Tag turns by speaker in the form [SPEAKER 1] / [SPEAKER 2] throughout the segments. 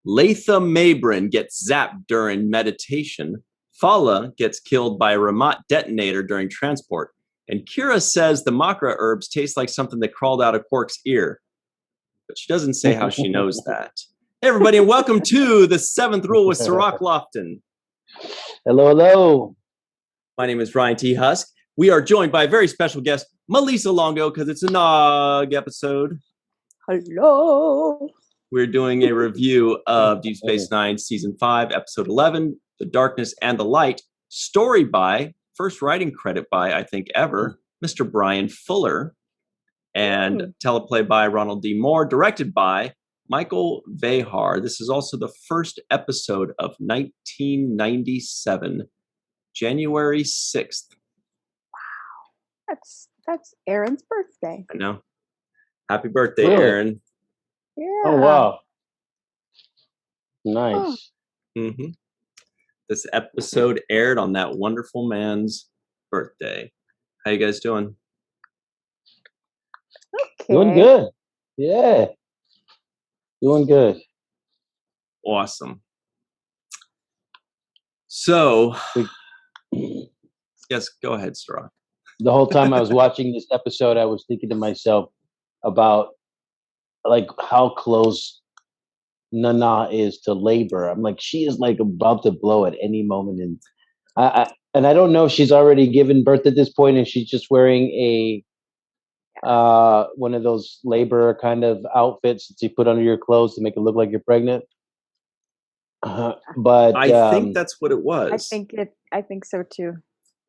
[SPEAKER 1] Latha Mabrin gets zapped during meditation. Fala gets killed by a remote detonator during transport. And Kira says the makra herbs taste like something that crawled out of Quark's ear. But she doesn't say how she knows that. Hey, everybody, and welcome to the Seventh Rule with Sirach Lofton.
[SPEAKER 2] Hello, hello.
[SPEAKER 1] My name is Ryan T. Husk. We are joined by a very special guest, Melissa Longo, because it's a Nog episode.
[SPEAKER 3] Hello.
[SPEAKER 1] We're doing a review of Deep Space Nine, Season 5, Episode 11, The Darkness and the Light, story by, first writing credit by, I think, ever, Mr. Brian Fuller, and teleplay by Ronald D. Moore, directed by Michael Vehar. This is also the first episode of 1997, January 6th.
[SPEAKER 3] Wow. That's Aaron's birthday.
[SPEAKER 1] I know. Happy birthday,
[SPEAKER 2] Really?
[SPEAKER 1] Aaron.
[SPEAKER 3] Yeah.
[SPEAKER 2] Oh, wow. Nice.
[SPEAKER 1] Mm-hmm. This episode aired on that wonderful man's birthday. How you guys doing?
[SPEAKER 3] Okay.
[SPEAKER 2] Doing good. Yeah. Doing good.
[SPEAKER 1] Awesome. So, yes, go ahead, Sarah.
[SPEAKER 2] The whole time I was watching this episode, I was thinking to myself about like how close Nana is to labor. I'm like, she is like about to blow at any moment, and I don't know if she's already given birth at this point, and she's just wearing a one of those labor kind of outfits that you put under your clothes to make it look like you're pregnant. But
[SPEAKER 1] I think that's what it was.
[SPEAKER 3] I think so too.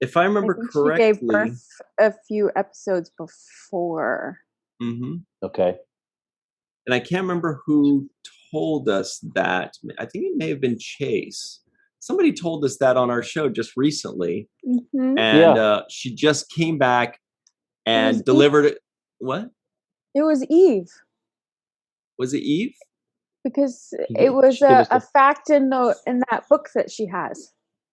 [SPEAKER 1] If I remember correctly,
[SPEAKER 3] she gave birth a few episodes before.
[SPEAKER 1] Mm-hmm.
[SPEAKER 2] Okay.
[SPEAKER 1] And I can't remember who told us that. I think it may have been Chase. Somebody told us that on our show just recently.
[SPEAKER 3] Mm-hmm.
[SPEAKER 1] And she just came back and delivered it. What?
[SPEAKER 3] It was Eve.
[SPEAKER 1] Was it Eve?
[SPEAKER 3] Because it was a fact in that book that she has.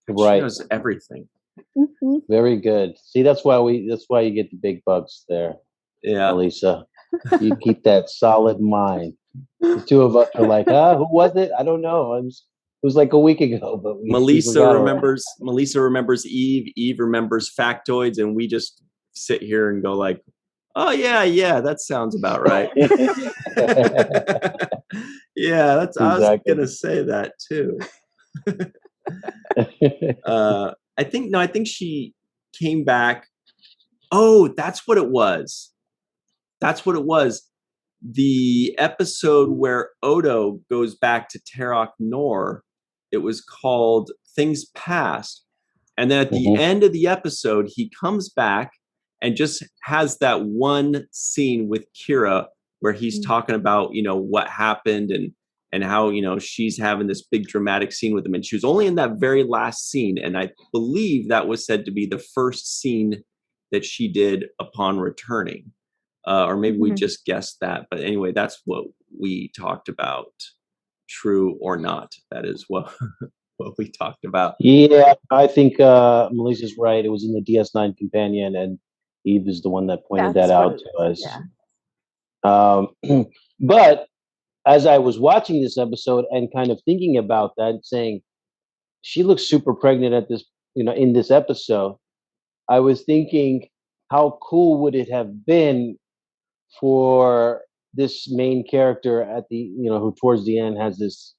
[SPEAKER 2] Right.
[SPEAKER 1] She knows everything.
[SPEAKER 3] Mm-hmm.
[SPEAKER 2] Very good. See, that's why you get the big bucks there.
[SPEAKER 1] Yeah.
[SPEAKER 2] Melissa. You keep that solid mind. The two of us are like, who was it? I don't know. It was like a week ago, but
[SPEAKER 1] Melissa remembers Eve. Eve remembers factoids, and we just sit here and go like, "Oh yeah, that sounds about right." Yeah, that's. Exactly. I was gonna say that too. I think she came back. Oh, that's what it was. That's what it was. The episode where Odo goes back to Terok Nor, it was called Things Past. And then at the end of the episode, he comes back and just has that one scene with Kira where he's talking about, what happened and how, she's having this big dramatic scene with him. And she was only in that very last scene. And I believe that was said to be the first scene that she did upon returning. Or maybe we just guessed that. But anyway, that's what we talked about. True or not, that is what we talked about.
[SPEAKER 2] Yeah, I think Melissa's right. It was in the DS9 companion, and Eve is the one that pointed that out to us. Yeah. But as I was watching this episode and kind of thinking about that, saying she looks super pregnant at this, in this episode, I was thinking, how cool would it have been for this main character at the, who towards the end has this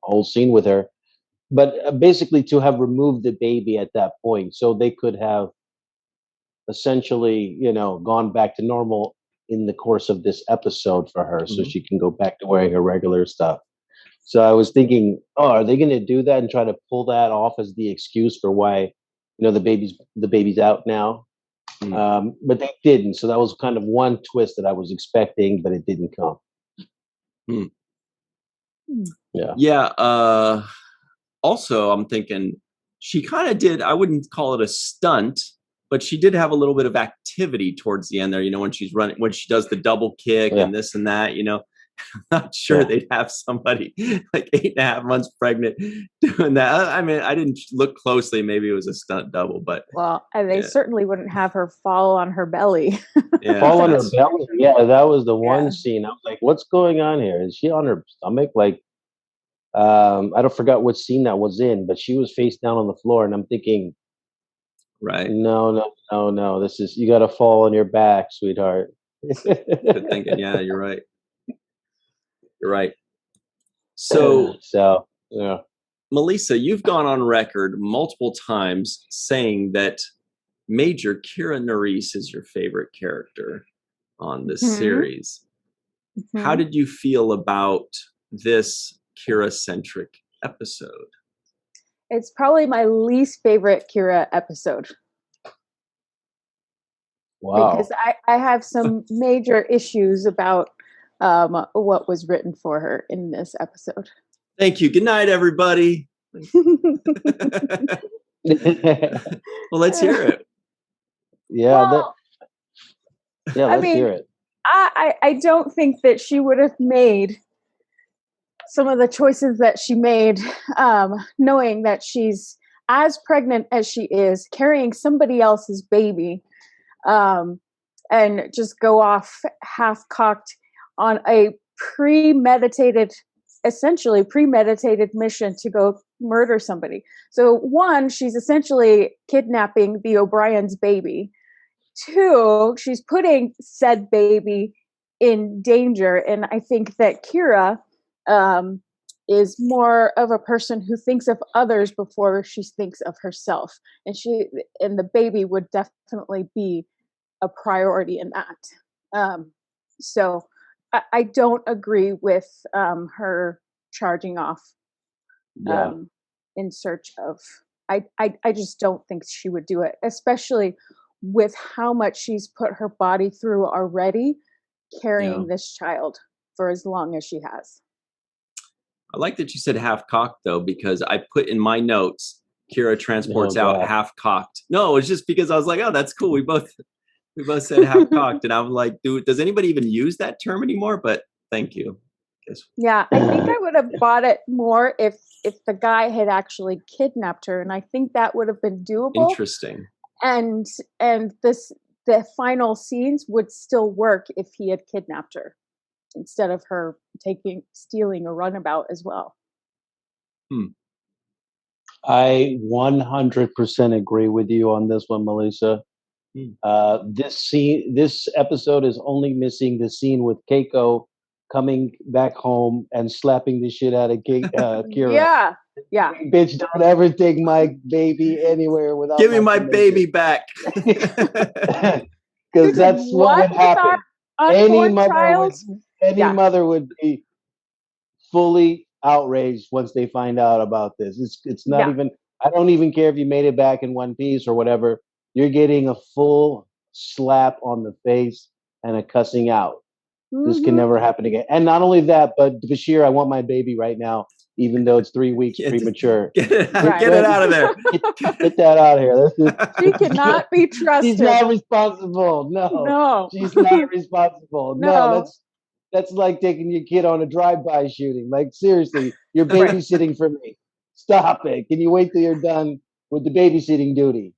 [SPEAKER 2] whole scene with her, but basically to have removed the baby at that point, so they could have essentially, gone back to normal in the course of this episode for her, so she can go back to wearing her regular stuff. So I was thinking, are they going to do that and try to pull that off as the excuse for why, the baby's out now? But they didn't. So that was kind of one twist that I was expecting, but it didn't come. Yeah.
[SPEAKER 1] Yeah. Also, I'm thinking she kind of did, I wouldn't call it a stunt, but she did have a little bit of activity towards the end there, when she's running, when she does the double kick and this and that, I'm not sure they'd have somebody like 8.5 months pregnant doing that. I mean, I didn't look closely. Maybe it was a stunt double, but
[SPEAKER 3] and they certainly wouldn't have her fall on her belly.
[SPEAKER 2] Fall on her belly. Yeah, that was the one scene. I was like, what's going on here? Is she on her stomach? Like, I don't forget what scene that was in, but she was face down on the floor, and I'm thinking,
[SPEAKER 1] Right.
[SPEAKER 2] no. This is, you got to fall on your back, sweetheart.
[SPEAKER 1] Good thinking. Yeah, you're right. You're right. So,
[SPEAKER 2] yeah.
[SPEAKER 1] Melissa, you've gone on record multiple times saying that Major Kira Nerys is your favorite character on this series. How did you feel about this Kira-centric episode?
[SPEAKER 3] It's probably my least favorite Kira episode.
[SPEAKER 2] Wow.
[SPEAKER 3] Because I have some major issues about what was written for her in this episode.
[SPEAKER 1] Thank you. Good night, everybody. Well, let's hear it.
[SPEAKER 2] Yeah, let's hear it.
[SPEAKER 3] I don't think that she would have made some of the choices that she made, knowing that she's as pregnant as she is, carrying somebody else's baby, and just go off half-cocked on a essentially premeditated mission to go murder somebody. So one, she's essentially kidnapping the O'Brien's baby. Two, she's putting said baby in danger. And I think that Kira is more of a person who thinks of others before she thinks of herself. And the baby would definitely be a priority in that. So I don't agree with her charging off in search of. I just don't think she would do it, especially with how much she's put her body through already, carrying this child for as long as she has.
[SPEAKER 1] I like that you said half-cocked, though, because I put in my notes, Kira transports out half-cocked. No, it's just because I was like, oh, that's cool. We both said half-cocked, and I'm like, does anybody even use that term anymore? But thank you.
[SPEAKER 3] Yeah, I think I would have bought it more if the guy had actually kidnapped her, and I think that would have been doable.
[SPEAKER 1] Interesting.
[SPEAKER 3] And the final scenes would still work if he had kidnapped her instead of her stealing a runabout as well.
[SPEAKER 2] I 100% agree with you on this one, Melissa. This episode is only missing the scene with Keiko coming back home and slapping the shit out of Kira.
[SPEAKER 3] Yeah.
[SPEAKER 2] Bitch, don't ever take my baby anywhere without
[SPEAKER 1] give me my baby back.
[SPEAKER 2] Because that's what would happen. Any mother would be fully outraged once they find out about this. It's not even. I don't even care if you made it back in one piece or whatever. You're getting a full slap on the face and a cussing out. This can never happen again. And not only that, but Bashir, I want my baby right now, even though it's 3 weeks premature.
[SPEAKER 1] Get it out of there.
[SPEAKER 2] Get that out of here.
[SPEAKER 3] She cannot be trusted.
[SPEAKER 2] She's not responsible. No. She's not responsible. No, that's like taking your kid on a drive-by shooting. Like, seriously, you're babysitting for me. Stop it. Can you wait till you're done with the babysitting duty?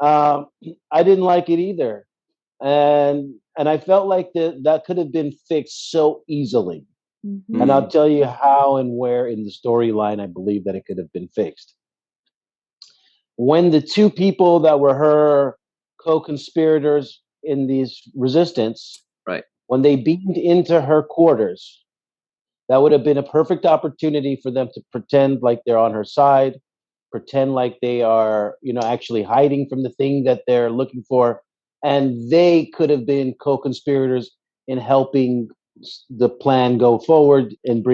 [SPEAKER 2] I didn't like it either. And I felt like that could have been fixed so easily. And I'll tell you how and where in the storyline I believe that it could have been fixed. When the two people that were her co-conspirators in these resistance, when they beamed into her quarters, that would have been a perfect opportunity for them to pretend like they're on her side, pretend like they are, actually hiding from the thing that they're looking for. And they could have been co-conspirators in helping the plan go forward and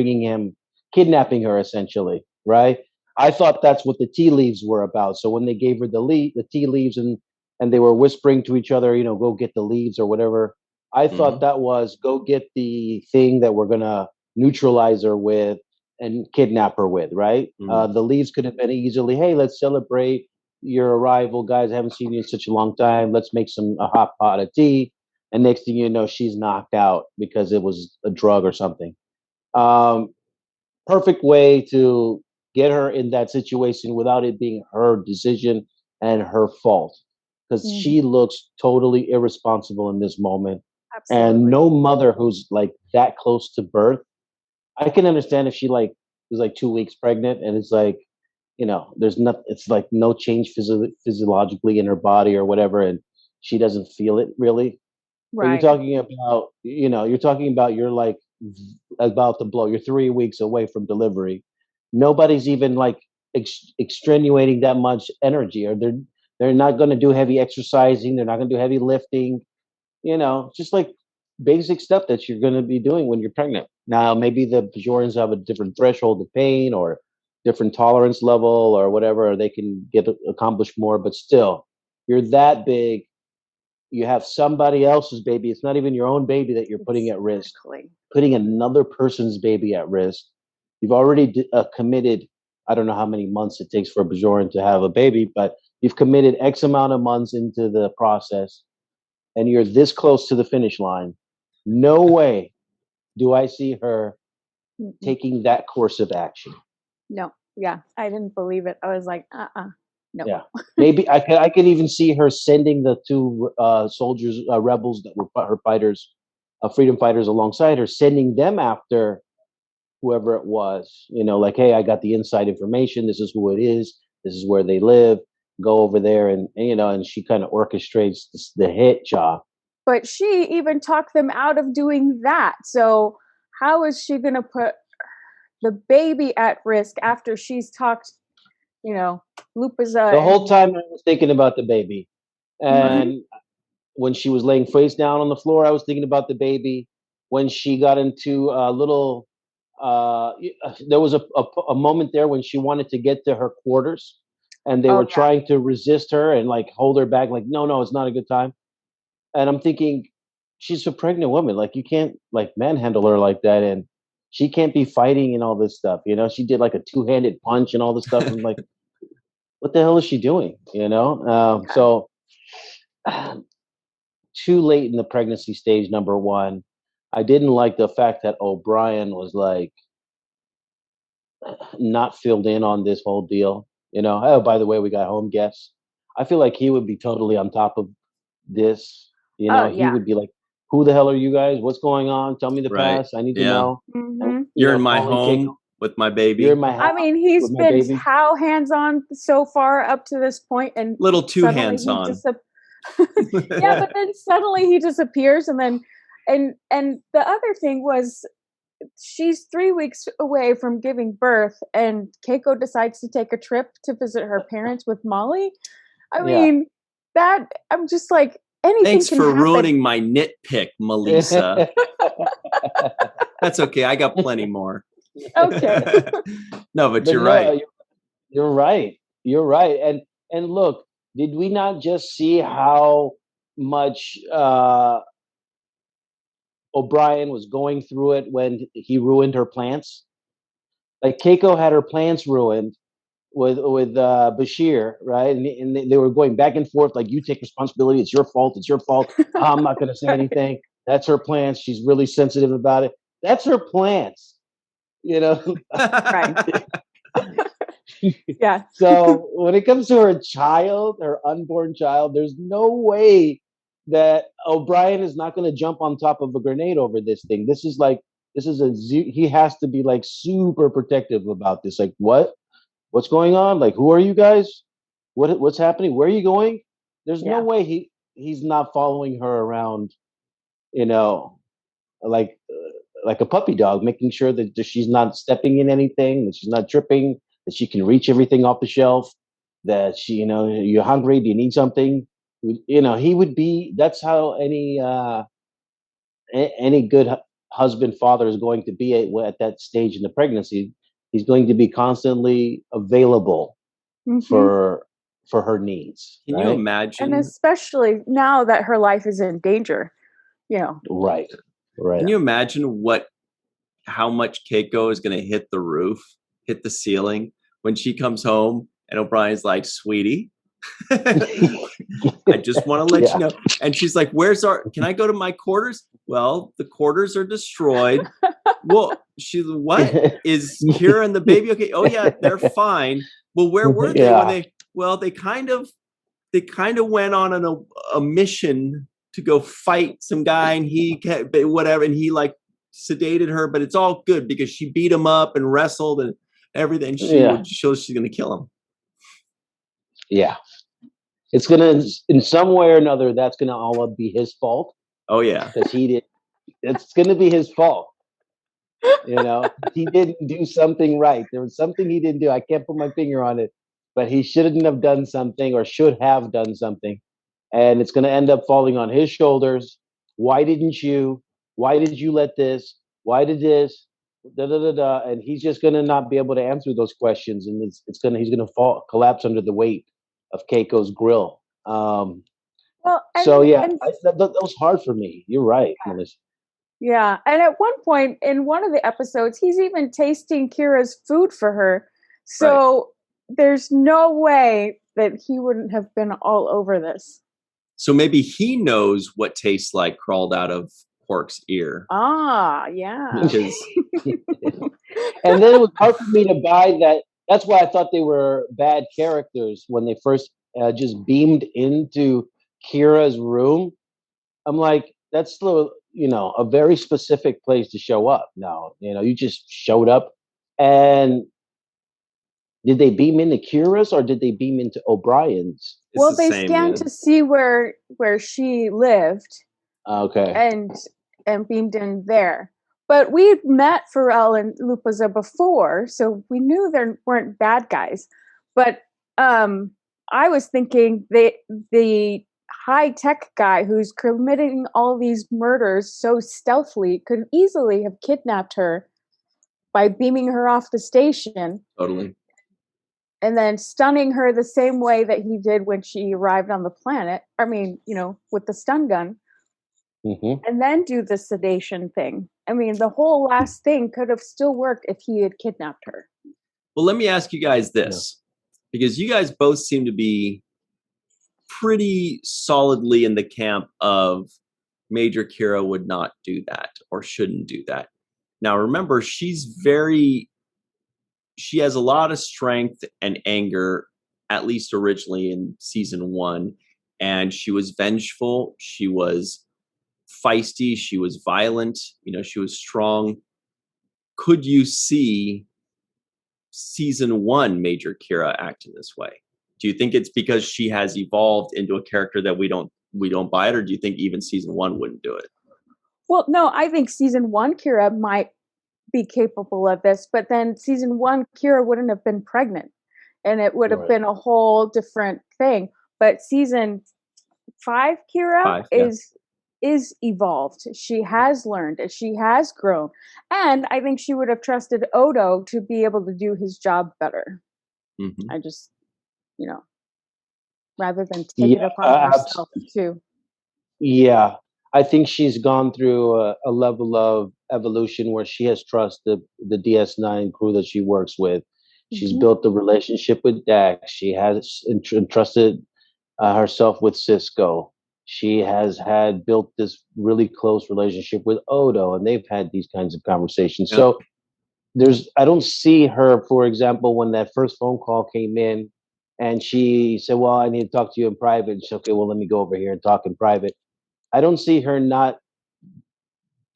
[SPEAKER 2] kidnapping her, essentially, right? I thought that's what the tea leaves were about. So when they gave her the tea leaves and they were whispering to each other, go get the leaves or whatever, I thought that was go get the thing that we're going to neutralize her with and kidnap her with, right? The leaves could have been easily, hey, let's celebrate your arrival, guys. I haven't seen you in such a long time. Let's make a hot pot of tea. And next thing you know, she's knocked out because it was a drug or something. Perfect way to get her in that situation without it being her decision and her fault. Because she looks totally irresponsible in this moment. Absolutely. And no mother who's like that close to birth, I can understand if she like is like 2 weeks pregnant, and it's like, there's not, it's like no change physiologically in her body or whatever, and she doesn't feel it really. But you're
[SPEAKER 3] Right.
[SPEAKER 2] talking about, you're like about to blow. You're 3 weeks away from delivery. Nobody's even like extenuating that much energy, or they're not going to do heavy exercising. They're not going to do heavy lifting. Just like basic stuff that you're going to be doing when you're pregnant. Now, maybe the Bajorans have a different threshold of pain or different tolerance level or whatever, or they can get accomplished more. But still, you're that big. You have somebody else's baby. It's not even your own baby that you're putting at risk.
[SPEAKER 3] Exactly.
[SPEAKER 2] Putting another person's baby at risk. You've already committed. I don't know how many months it takes for a Bajoran to have a baby, but you've committed X amount of months into the process, and you're this close to the finish line. No way do I see her
[SPEAKER 3] Mm-mm.
[SPEAKER 2] taking that course of action.
[SPEAKER 3] No. Yeah. I didn't believe it. I was like, no.
[SPEAKER 2] Yeah, maybe I can even see her sending the two soldiers, rebels that were her fighters, freedom fighters alongside her, sending them after whoever it was. Like, hey, I got the inside information. This is who it is. This is where they live. Go over there, and she kind of orchestrates the hit job.
[SPEAKER 3] But she even talked them out of doing that. So how is she going to put the baby at risk after she's talked, Lupaza?
[SPEAKER 2] The whole time I was thinking about the baby, and when she was laying face down on the floor, I was thinking about the baby. When she got into a little, there was a moment there when she wanted to get to her quarters, and they were trying to resist her and like hold her back, like, no, it's not a good time. And I'm thinking, she's a pregnant woman. Like, you can't like manhandle her like that, and she can't be fighting and all this stuff. She did like a two-handed punch and all this stuff. I'm like, what the hell is she doing? So too late in the pregnancy stage, number one. I didn't like the fact that O'Brien was like not filled in on this whole deal. Oh, by the way, we got home guests. I feel like he would be totally on top of this. He would be like, who the hell are you guys? What's going on? Tell me the past. I need to know.
[SPEAKER 3] Mm-hmm.
[SPEAKER 1] You're in my home with my baby.
[SPEAKER 2] You're in my house.
[SPEAKER 3] I mean, he's been how hands-on so far up to this point, and
[SPEAKER 1] little too hands-on.
[SPEAKER 3] Yeah, but then suddenly he disappears, and then and the other thing was, she's 3 weeks away from giving birth, and Keiko decides to take a trip to visit her parents with Molly. I mean, that I'm just like, anything.
[SPEAKER 1] Thanks
[SPEAKER 3] can
[SPEAKER 1] for
[SPEAKER 3] happen.
[SPEAKER 1] ruining my nitpick, Melissa. That's okay. I got plenty more.
[SPEAKER 3] Okay.
[SPEAKER 1] No, but you're right.
[SPEAKER 2] You're right. You're right. And look, did we not just see how much O'Brien was going through it when he ruined her plants? Like, Keiko had her plants ruined with Bashir, right? And they were going back and forth, like, you take responsibility. It's your fault. It's your fault. I'm not going to say anything. That's her plants. She's really sensitive about it. That's her plants,
[SPEAKER 3] Right. Yeah.
[SPEAKER 2] So when it comes to her child, her unborn child, there's no way that O'Brien is not going to jump on top of a grenade over this thing. He has to be like super protective about this. Like, what's going on? Like, who are you guys? What's happening? Where are you going? There's no way he's not following her around, like a puppy dog, making sure that she's not stepping in anything, that she's not tripping, that she can reach everything off the shelf, that she, you're hungry, do you need something? He would be, that's how any good husband, father is going to be at that stage in the pregnancy. He's going to be constantly available for her needs.
[SPEAKER 1] Can you imagine?
[SPEAKER 3] And especially now that her life is in danger,
[SPEAKER 2] Right.
[SPEAKER 1] Can you imagine how much Keiko is going to hit the roof, hit the ceiling when she comes home, and O'Brien's like, sweetie, I just want to let you know. And she's like, can I go to my quarters? Well, the quarters are destroyed. Well, what? Is Kira and the baby okay? Oh yeah, they're fine. Well, where were they when they kind of went on a mission to go fight some guy, and he whatever, and he like sedated her, but it's all good because she beat him up and wrestled and everything. She would show she's going to kill him.
[SPEAKER 2] Yeah. It's going to, in some way or another, that's going to all be his fault.
[SPEAKER 1] Oh, yeah.
[SPEAKER 2] Because he did. It's going to be his fault. You know, he didn't do something right. There was something he didn't do. I can't put my finger on it, but he shouldn't have done something or should have done something. And it's going to end up falling on his shoulders. Why didn't you? Why did you let this? Why did this? Da, da, da, da. And he's just going to not be able to answer those questions. And he's going to collapse under the weight of Keiko's grill.
[SPEAKER 3] Well,
[SPEAKER 2] So yeah, that was hard for me. You're right, Melissa.
[SPEAKER 3] Yeah, and at one point in one of the episodes, he's even tasting Kira's food for her. So there's no way that he wouldn't have been all over this.
[SPEAKER 1] So maybe he knows what tastes like crawled out of Quark's ear.
[SPEAKER 3] Ah, yeah.
[SPEAKER 2] And then it was hard for me to buy that. That's why I thought they were bad characters when they first just beamed into Kira's room. I'm like, that's still, a very specific place to show up. Now, you just showed up. And did they beam into Kira's or did they beam into O'Brien's?
[SPEAKER 3] Well, they scanned to see where she lived.
[SPEAKER 2] Okay.
[SPEAKER 3] And beamed in there. But we'd met Pharrell and Lupaza before, so we knew they weren't bad guys. But I was thinking the high-tech guy who's committing all these murders so stealthily could easily have kidnapped her by beaming her off the station.
[SPEAKER 1] Totally.
[SPEAKER 3] And then stunning her the same way that he did when she arrived on the planet. I mean, with the stun gun.
[SPEAKER 2] Mm-hmm.
[SPEAKER 3] And then do the sedation thing. I mean, the whole last thing could have still worked if he had kidnapped her.
[SPEAKER 1] Well, let me ask you guys this, because you guys both seem to be pretty solidly in the camp of Major Kira would not do that or shouldn't do that. Now, remember, she has a lot of strength and anger, at least originally in season 1, and she was vengeful. She was feisty. She was violent. She was strong. Could you see season 1 Major Kira act in this way? Do you think it's because she has evolved into a character that we don't buy it, or do you think even season 1 wouldn't do it?
[SPEAKER 3] Well, no, I think season 1 Kira might be capable of this, but then season 1 Kira wouldn't have been pregnant, and it would have been a whole different thing. But season 5 Kira is evolved. She has learned. She has grown, and I think she would have trusted Odo to be able to do his job better.
[SPEAKER 1] Mm-hmm.
[SPEAKER 3] I just, rather than take it upon herself too.
[SPEAKER 2] Yeah, I think she's gone through a level of evolution where she has trusted the DS9 crew that she works with. She's built a relationship with Dax. She has entrusted herself with Cisco. She has built this really close relationship with Odo, and they've had these kinds of conversations. Yep. So I don't see her, for example, when that first phone call came in and she said, well, I need to talk to you in private. She said, okay, well, let me go over here and talk in private. I don't see her not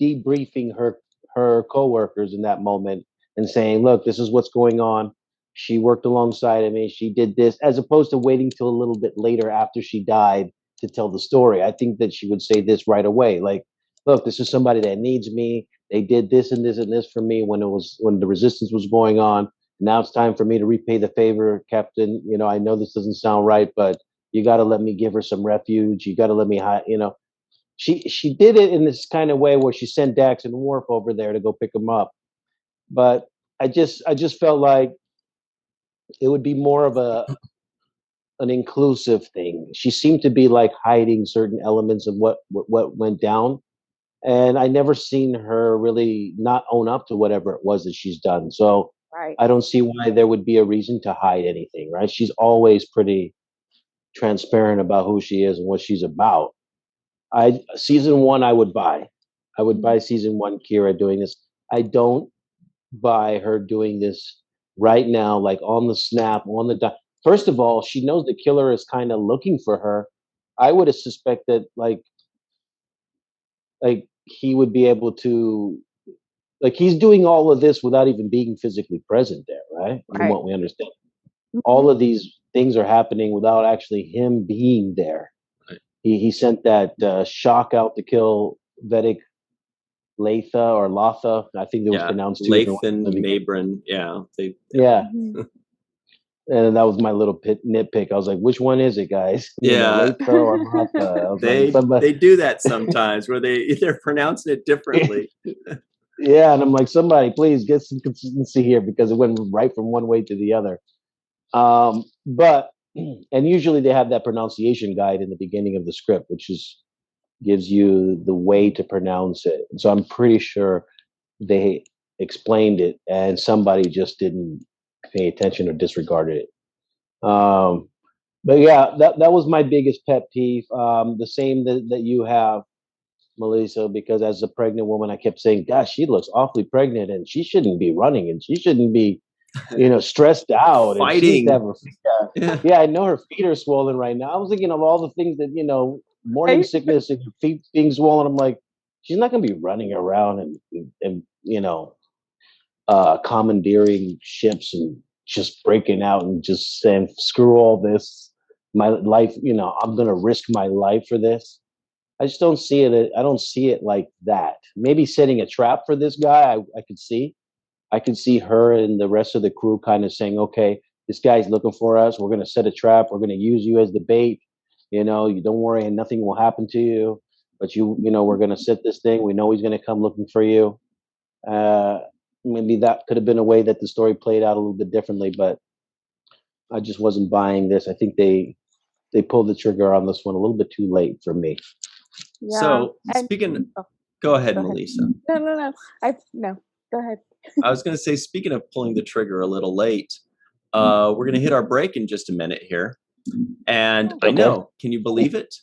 [SPEAKER 2] debriefing her coworkers in that moment and saying, look, this is what's going on. She worked alongside of me. She did this, as opposed to waiting till a little bit later after she died to tell the story. I think that she would say this right away. Like, look, this is somebody that needs me. They did this and this and this for me when the resistance was going on. Now it's time for me to repay the favor, Captain. I know this doesn't sound right, but you got to let me give her some refuge. You got to let me hide, She did it in this kind of way where she sent Dax and Worf over there to go pick him up. But I just felt like it would be more of an inclusive thing. She seemed to be like hiding certain elements of what went down. And I never seen her really not own up to whatever it was that she's done. So I don't see why there would be a reason to hide anything, right? She's always pretty transparent about who she is and what she's about. Season 1, I would buy. I would buy season 1 Kira doing this. I don't buy her doing this right now, like on the snap, on the dot. First of all, she knows the killer is kind of looking for her. I would have suspected like he would be able to like he's doing all of this without even being physically present there, right? From
[SPEAKER 3] Right.
[SPEAKER 2] what we understand,
[SPEAKER 3] Mhm.
[SPEAKER 2] all of these things are happening without actually him being there.
[SPEAKER 1] Right.
[SPEAKER 2] He sent that shock out to kill Vedic Latha or Latha. I think it was
[SPEAKER 1] Yeah,
[SPEAKER 2] pronounced two different ways in the
[SPEAKER 1] Lathan,
[SPEAKER 2] beginning.
[SPEAKER 1] Mabrin. Yeah,
[SPEAKER 2] Yeah,
[SPEAKER 3] Mhm.
[SPEAKER 2] and that was my little nitpick. I was like, which one is it, guys?
[SPEAKER 1] yeah.
[SPEAKER 2] Latha or Latha? I was like, somebody.
[SPEAKER 1] They do that sometimes where they're pronouncing it differently.
[SPEAKER 2] Yeah, and I'm like, somebody, please get some consistency here because it went right from one way to the other. But and usually they have that pronunciation guide in the beginning of the script, which is gives you the way to pronounce it. So I'm pretty sure they explained it and somebody just didn't pay attention or disregarded it. But yeah, that was my biggest pet peeve. The same that you have, Melissa, because as a pregnant woman, I kept saying, "Gosh, she looks awfully pregnant, and she shouldn't be running, and she shouldn't be, stressed out, and she needs to have
[SPEAKER 1] Fighting.
[SPEAKER 2] her feet."
[SPEAKER 1] Yeah.
[SPEAKER 2] Yeah, I know her feet are swollen right now. I was thinking of all the things that morning
[SPEAKER 3] Right?
[SPEAKER 2] sickness and your feet being swollen. I'm like, she's not going to be running around and commandeering ships and just breaking out and just saying, "Screw all this, my life." I'm going to risk my life for this. I just don't see it. I don't see it like that. Maybe setting a trap for this guy, I could see. I could see her and the rest of the crew kind of saying, "Okay, this guy's looking for us. We're going to set a trap. We're going to use you as the bait. You don't worry, and nothing will happen to you. But we're going to set this thing. We know he's going to come looking for you." Uh, Maybe that could have been a way that the story played out a little bit differently, but I just wasn't buying this. I think they pulled the trigger on this one a little bit too late for me.
[SPEAKER 3] Yeah.
[SPEAKER 1] So
[SPEAKER 3] And
[SPEAKER 1] speaking,
[SPEAKER 3] oh,
[SPEAKER 1] go ahead,
[SPEAKER 3] go ahead.
[SPEAKER 1] Melissa.
[SPEAKER 3] No. No. Go ahead.
[SPEAKER 1] I was going to say, speaking of pulling the trigger a little late, we're going to hit our break in just a minute here. And I
[SPEAKER 2] Okay.
[SPEAKER 1] know, can you believe it?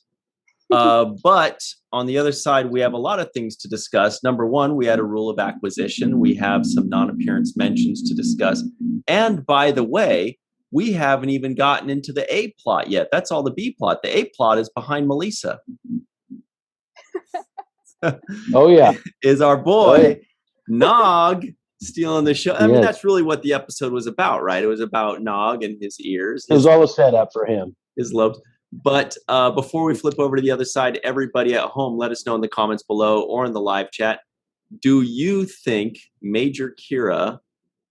[SPEAKER 1] But on the other side, we have a lot of things to discuss. Number one, we had a rule of acquisition. We have some non-appearance mentions to discuss. And by the way, we haven't even gotten into the A plot yet. That's all the B plot. The A plot is behind Melissa.
[SPEAKER 2] Oh yeah.
[SPEAKER 1] Is our
[SPEAKER 2] Oh yeah.
[SPEAKER 1] boy Nog stealing the show? I mean,
[SPEAKER 2] Yes.
[SPEAKER 1] that's really what the episode was about, right? It was about Nog and his ears,
[SPEAKER 2] It was all a setup for him.
[SPEAKER 1] his lobes. But before we flip over to the other side, everybody at home, let us know in the comments below or in the live chat. Do you think Major Kira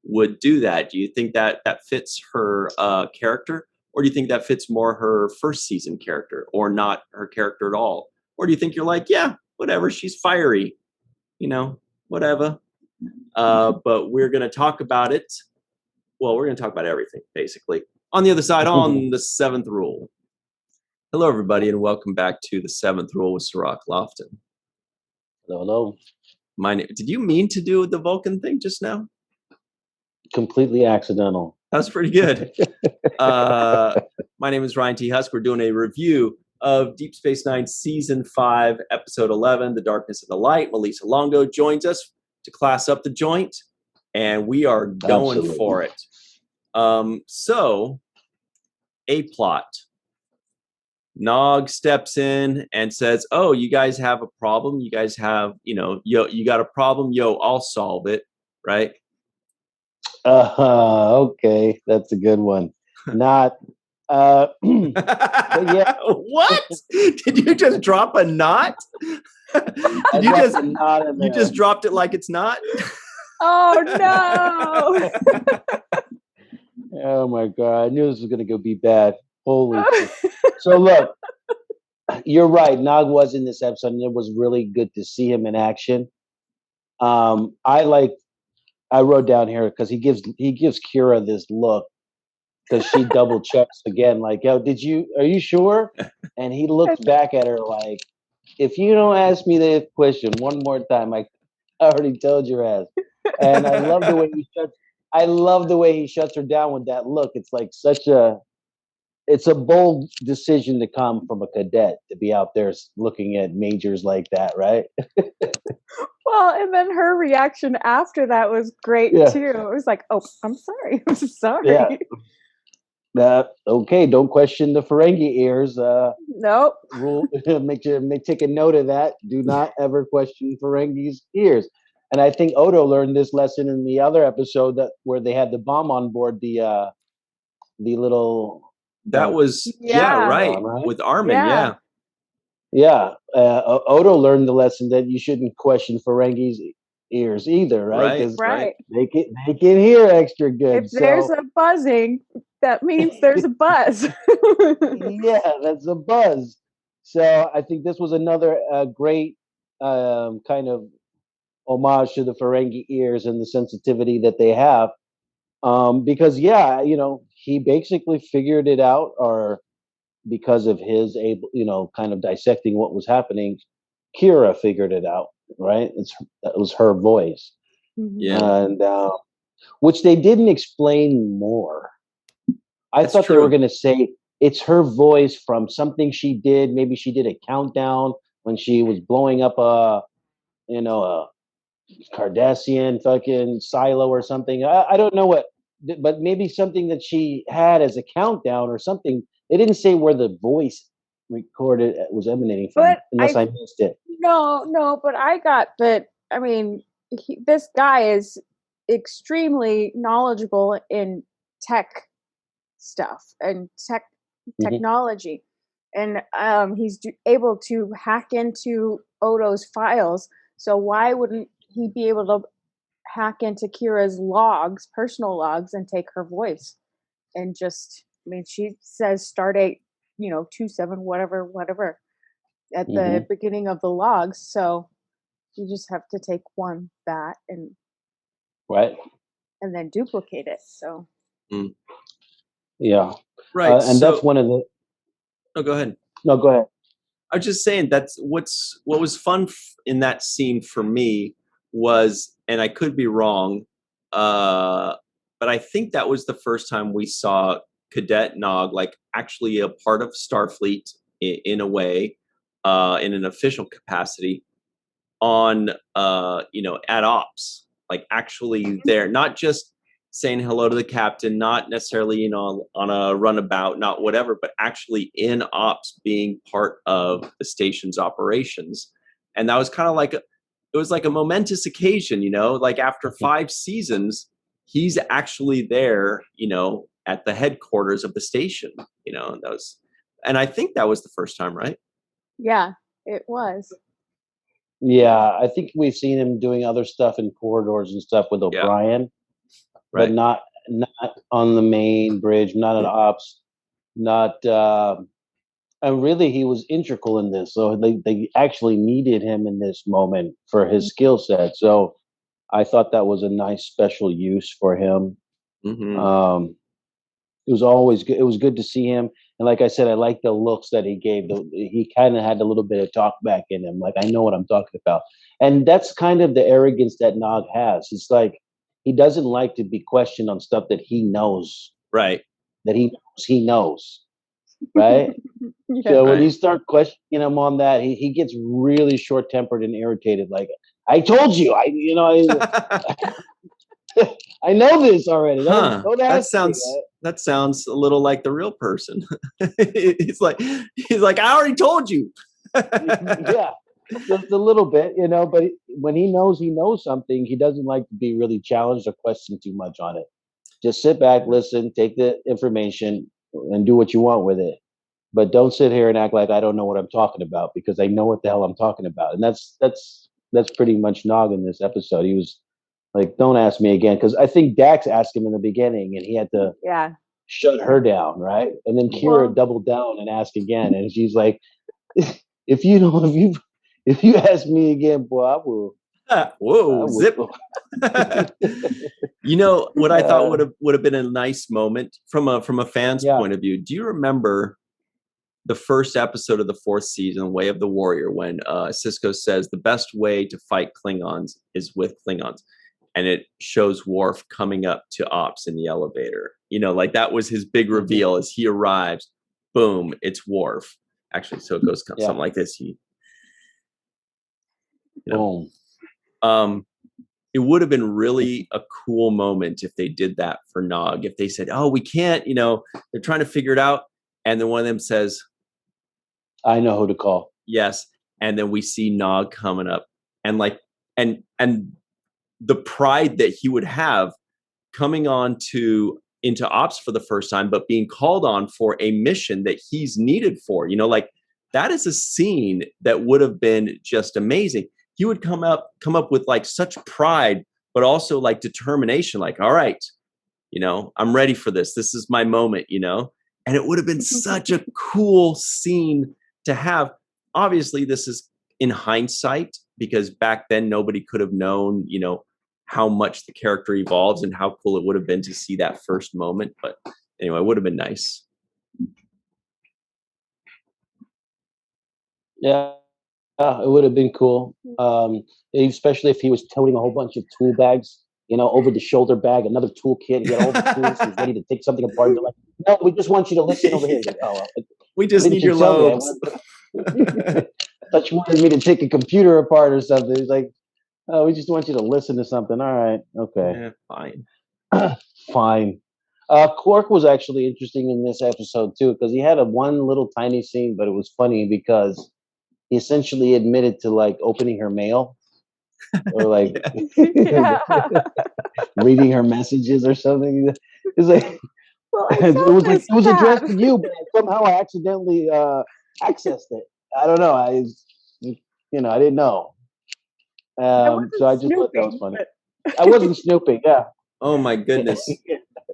[SPEAKER 1] would do that? Do you think that fits her character? Or do you think that fits more her first season character or not her character at all? Or do you think you're like, yeah, whatever, she's fiery, whatever. But we're going to talk about it. Well, we're going to talk about everything, basically. On the other side, on the seventh rule. Hello, everybody, and welcome back to the seventh rule with Sirach Lofton.
[SPEAKER 2] Hello.
[SPEAKER 1] Did you mean to do the Vulcan thing just now?
[SPEAKER 2] Completely accidental.
[SPEAKER 1] That was pretty good. My name is Ryan T. Husk. We're doing a review of Deep Space Nine Season 5, Episode 11, The Darkness of the Light. Melissa Longo joins us to class up the joint, and we are going
[SPEAKER 2] Absolutely.
[SPEAKER 1] for it. So, A plot. Nog steps in and says, "Oh, you guys have a problem? You guys have, you got a problem? Yo, I'll solve it." Right?
[SPEAKER 2] Okay, that's a good one. Not yeah.
[SPEAKER 1] What? Did you just drop a knot? Did you just dropped it like it's not?
[SPEAKER 3] Oh no.
[SPEAKER 2] Oh my god, I knew this was gonna go be bad. Holy shit. So look, you're right. Nog was in this episode, and it was really good to see him in action. I wrote down here because he gives Kira this look because she double checks again, like, "Yo, are you sure?" And he looks back at her like, "If you don't ask me that question one more time, I already told your ass." And I love the way he shuts her down with that look. It's like it's a bold decision to come from a cadet to be out there looking at majors like that, right?
[SPEAKER 3] Well, and then her reaction after that was great too. It was like, "Oh, I'm sorry. I'm sorry."
[SPEAKER 2] Yeah. Okay, don't question the Ferengi ears.
[SPEAKER 3] Nope.
[SPEAKER 2] Rule. Take a note of that. Do not ever question Ferengi's ears. And I think Odo learned this lesson in the other episode where they had the bomb on board the little
[SPEAKER 1] That was
[SPEAKER 3] Yeah.
[SPEAKER 1] right,
[SPEAKER 2] bomb, right?
[SPEAKER 1] with Armin.
[SPEAKER 3] Yeah.
[SPEAKER 1] Yeah,
[SPEAKER 2] Yeah, Odo learned the lesson that you shouldn't question Ferengi's ears either, right?
[SPEAKER 1] right,
[SPEAKER 2] Because
[SPEAKER 1] right.
[SPEAKER 3] Right.
[SPEAKER 2] they can hear extra good.
[SPEAKER 3] If there's
[SPEAKER 2] So
[SPEAKER 3] a buzzing, that means there's a buzz.
[SPEAKER 2] yeah, that's a buzz. So I think this was another great kind of homage to the Ferengi ears and the sensitivity that they have. Because yeah, he basically figured it out, or because of his kind of dissecting what was happening, Kira figured it out, right? That was her voice,
[SPEAKER 3] Mhm.
[SPEAKER 1] Yeah,
[SPEAKER 2] and which they didn't explain more. I
[SPEAKER 1] that's
[SPEAKER 2] thought they were
[SPEAKER 1] true.
[SPEAKER 2] going to say it's her voice from something she did. Maybe she did a countdown when she was blowing up a Cardassian fucking silo or something. I don't know what, but maybe something that she had as a countdown or something. They didn't say where the voice recorded was emanating from,
[SPEAKER 3] But
[SPEAKER 2] unless I missed it.
[SPEAKER 3] no, but I got that. I mean, this guy is extremely knowledgeable in tech stuff and
[SPEAKER 2] Hmm.
[SPEAKER 3] technology, and he's able to hack into Odo's files. So why wouldn't he be able to hack into Kira's logs, personal logs, and take her voice and just? I mean, she says Stardate, 27 whatever at the
[SPEAKER 2] Hmm.
[SPEAKER 3] beginning of the logs. So you just have to take that
[SPEAKER 2] Right?
[SPEAKER 3] and then duplicate it. So
[SPEAKER 1] Mm.
[SPEAKER 2] Yeah.
[SPEAKER 1] Right.
[SPEAKER 2] And that's
[SPEAKER 1] So,
[SPEAKER 2] one of the.
[SPEAKER 1] no, go ahead.
[SPEAKER 2] No, go ahead.
[SPEAKER 1] I was just saying that's what was fun in that scene for me was, and I could be wrong, but I think that was the first time we saw Cadet Nog like actually a part of Starfleet in a way, in an official capacity on at ops, like actually there, not just saying hello to the captain, not necessarily on a runabout, not whatever, but actually in ops, being part of the station's operations. And that was kind of like it was like a momentous occasion, like after 5 seasons he's actually there, at the headquarters of the station. That was, and I think that was the first time, right?
[SPEAKER 3] yeah, it was.
[SPEAKER 2] Yeah, I think we've seen him doing other stuff in corridors and stuff with
[SPEAKER 1] Yeah,
[SPEAKER 2] O'Brien, but
[SPEAKER 1] right.
[SPEAKER 2] not on the main bridge, not at ops, not. And really, he was integral in this. So they actually needed him in this moment for his skill set. So I thought that was a nice special use for him.
[SPEAKER 1] Hmm.
[SPEAKER 2] Um, it was always good. It was good to see him. And like I said, I like the looks that he gave. He kind of had a little bit of talk back in him. Like, I know what I'm talking about. And that's kind of the arrogance that Nog has. It's like he doesn't like to be questioned on stuff that he knows,
[SPEAKER 1] Right.
[SPEAKER 2] he knows, right?
[SPEAKER 3] Yeah.
[SPEAKER 2] So when
[SPEAKER 1] Right.
[SPEAKER 2] you start questioning him on that, he gets really short tempered and irritated. Like, I told you, I know this already.
[SPEAKER 1] Huh.
[SPEAKER 2] Don't
[SPEAKER 1] That
[SPEAKER 2] ask me.
[SPEAKER 1] sounds a little like the real person. he's like, I already told you.
[SPEAKER 2] Yeah, just a little bit, But when he knows something, he doesn't like to be really challenged or questioned too much on it. Just sit back, listen, take the information, and do what you want with it. But don't sit here and act like I don't know what I'm talking about, because I know what the hell I'm talking about. And that's pretty much Nog in this episode. He was like, "Don't ask me again," because I think Dax asked him in the beginning, and he had to
[SPEAKER 3] Yeah.
[SPEAKER 2] shut her down, right? And then Kira
[SPEAKER 3] Well,
[SPEAKER 2] doubled down and asked again, and she's like, "If you know, if you ask me again, boy, I
[SPEAKER 1] Whoa, zip.
[SPEAKER 2] will."
[SPEAKER 1] What I thought
[SPEAKER 2] Uh,
[SPEAKER 1] would have been a nice moment from a fan's
[SPEAKER 2] yeah.
[SPEAKER 1] point of view. Do you remember the first episode of the fourth season, Way of the Warrior, when Cisco says the best way to fight Klingons is with Klingons, and it shows Worf coming up to Ops in the elevator. Like that was his big reveal as he arrives. Boom, it's Worf. Actually, so it goes
[SPEAKER 2] Yeah.
[SPEAKER 1] something like this.
[SPEAKER 2] Boom.
[SPEAKER 1] It would have been really a cool moment if they did that for Nog. If they said, "Oh, we can't," they're trying to figure it out, and then one of them says,
[SPEAKER 2] I know who to call.
[SPEAKER 1] yes, and then we see Nog coming up, and like, and the pride that he would have coming on into ops for the first time, but being called on for a mission that he's needed for, like that is a scene that would have been just amazing. He would come up with like such pride, but also like determination, like, all right, I'm ready for this. This is my moment, and it would have been such a cool scene to have. Obviously, this is in hindsight, because back then nobody could have known, how much the character evolves and how cool it would have been to see that first moment. But anyway, it would have been nice.
[SPEAKER 2] Yeah, it would have been cool. Especially if he was toting a whole bunch of tool bags, over the shoulder bag, another toolkit. He had all the tools. He's ready to take something apart. They're like, no, we just want you to listen over here. Like, oh,
[SPEAKER 1] we just need your lobes.
[SPEAKER 2] I thought you wanted me to take a computer apart or something. He's like, oh, we just want you to listen to something. All right, okay,
[SPEAKER 1] fine.
[SPEAKER 2] Fine. Quark was actually interesting in this episode too, because he had one little tiny scene, but it was funny because he essentially admitted to like opening her mail or like reading her messages or something. It's like,
[SPEAKER 3] well,
[SPEAKER 2] it was addressed to you, but somehow I accidentally accessed it. I don't know. I didn't know. So I just thought that was funny. I wasn't snooping. Yeah.
[SPEAKER 1] Oh my goodness.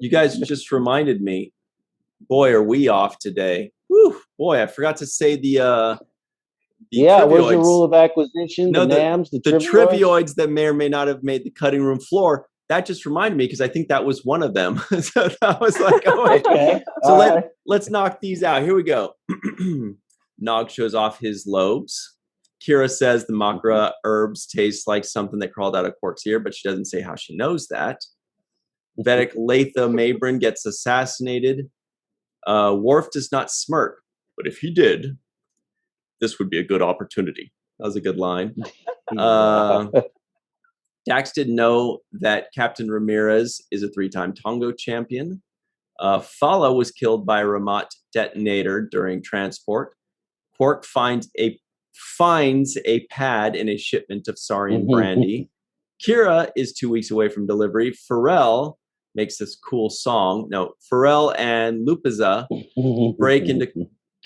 [SPEAKER 1] You guys just reminded me. Boy, are we off today. Whew, boy, I forgot to say the
[SPEAKER 2] trivioids. What's the rule of acquisition?
[SPEAKER 1] No,
[SPEAKER 2] the NAMs, the
[SPEAKER 1] trivioids that may or may not have made the cutting room floor. That just reminded me, because I think that was one of them. So that was like,
[SPEAKER 2] okay.
[SPEAKER 1] So let's knock these out. Here we go. Nog shows off his lobes. Kira says the makra herbs taste like something that crawled out of Quark's ear, but she doesn't say how she knows that. Vedic Latha Mabrin gets assassinated. Worf does not smirk, but if he did, this would be a good opportunity. That was a good line. Dax didn't know that Captain Ramirez is a 3-time Tongo champion. Fala was killed by a Ramat detonator during transport. Quark finds a pad in a shipment of Saurian brandy. Kira is 2 weeks away from delivery. Pharrell makes this cool song. No, Pharrell and Lupiza break into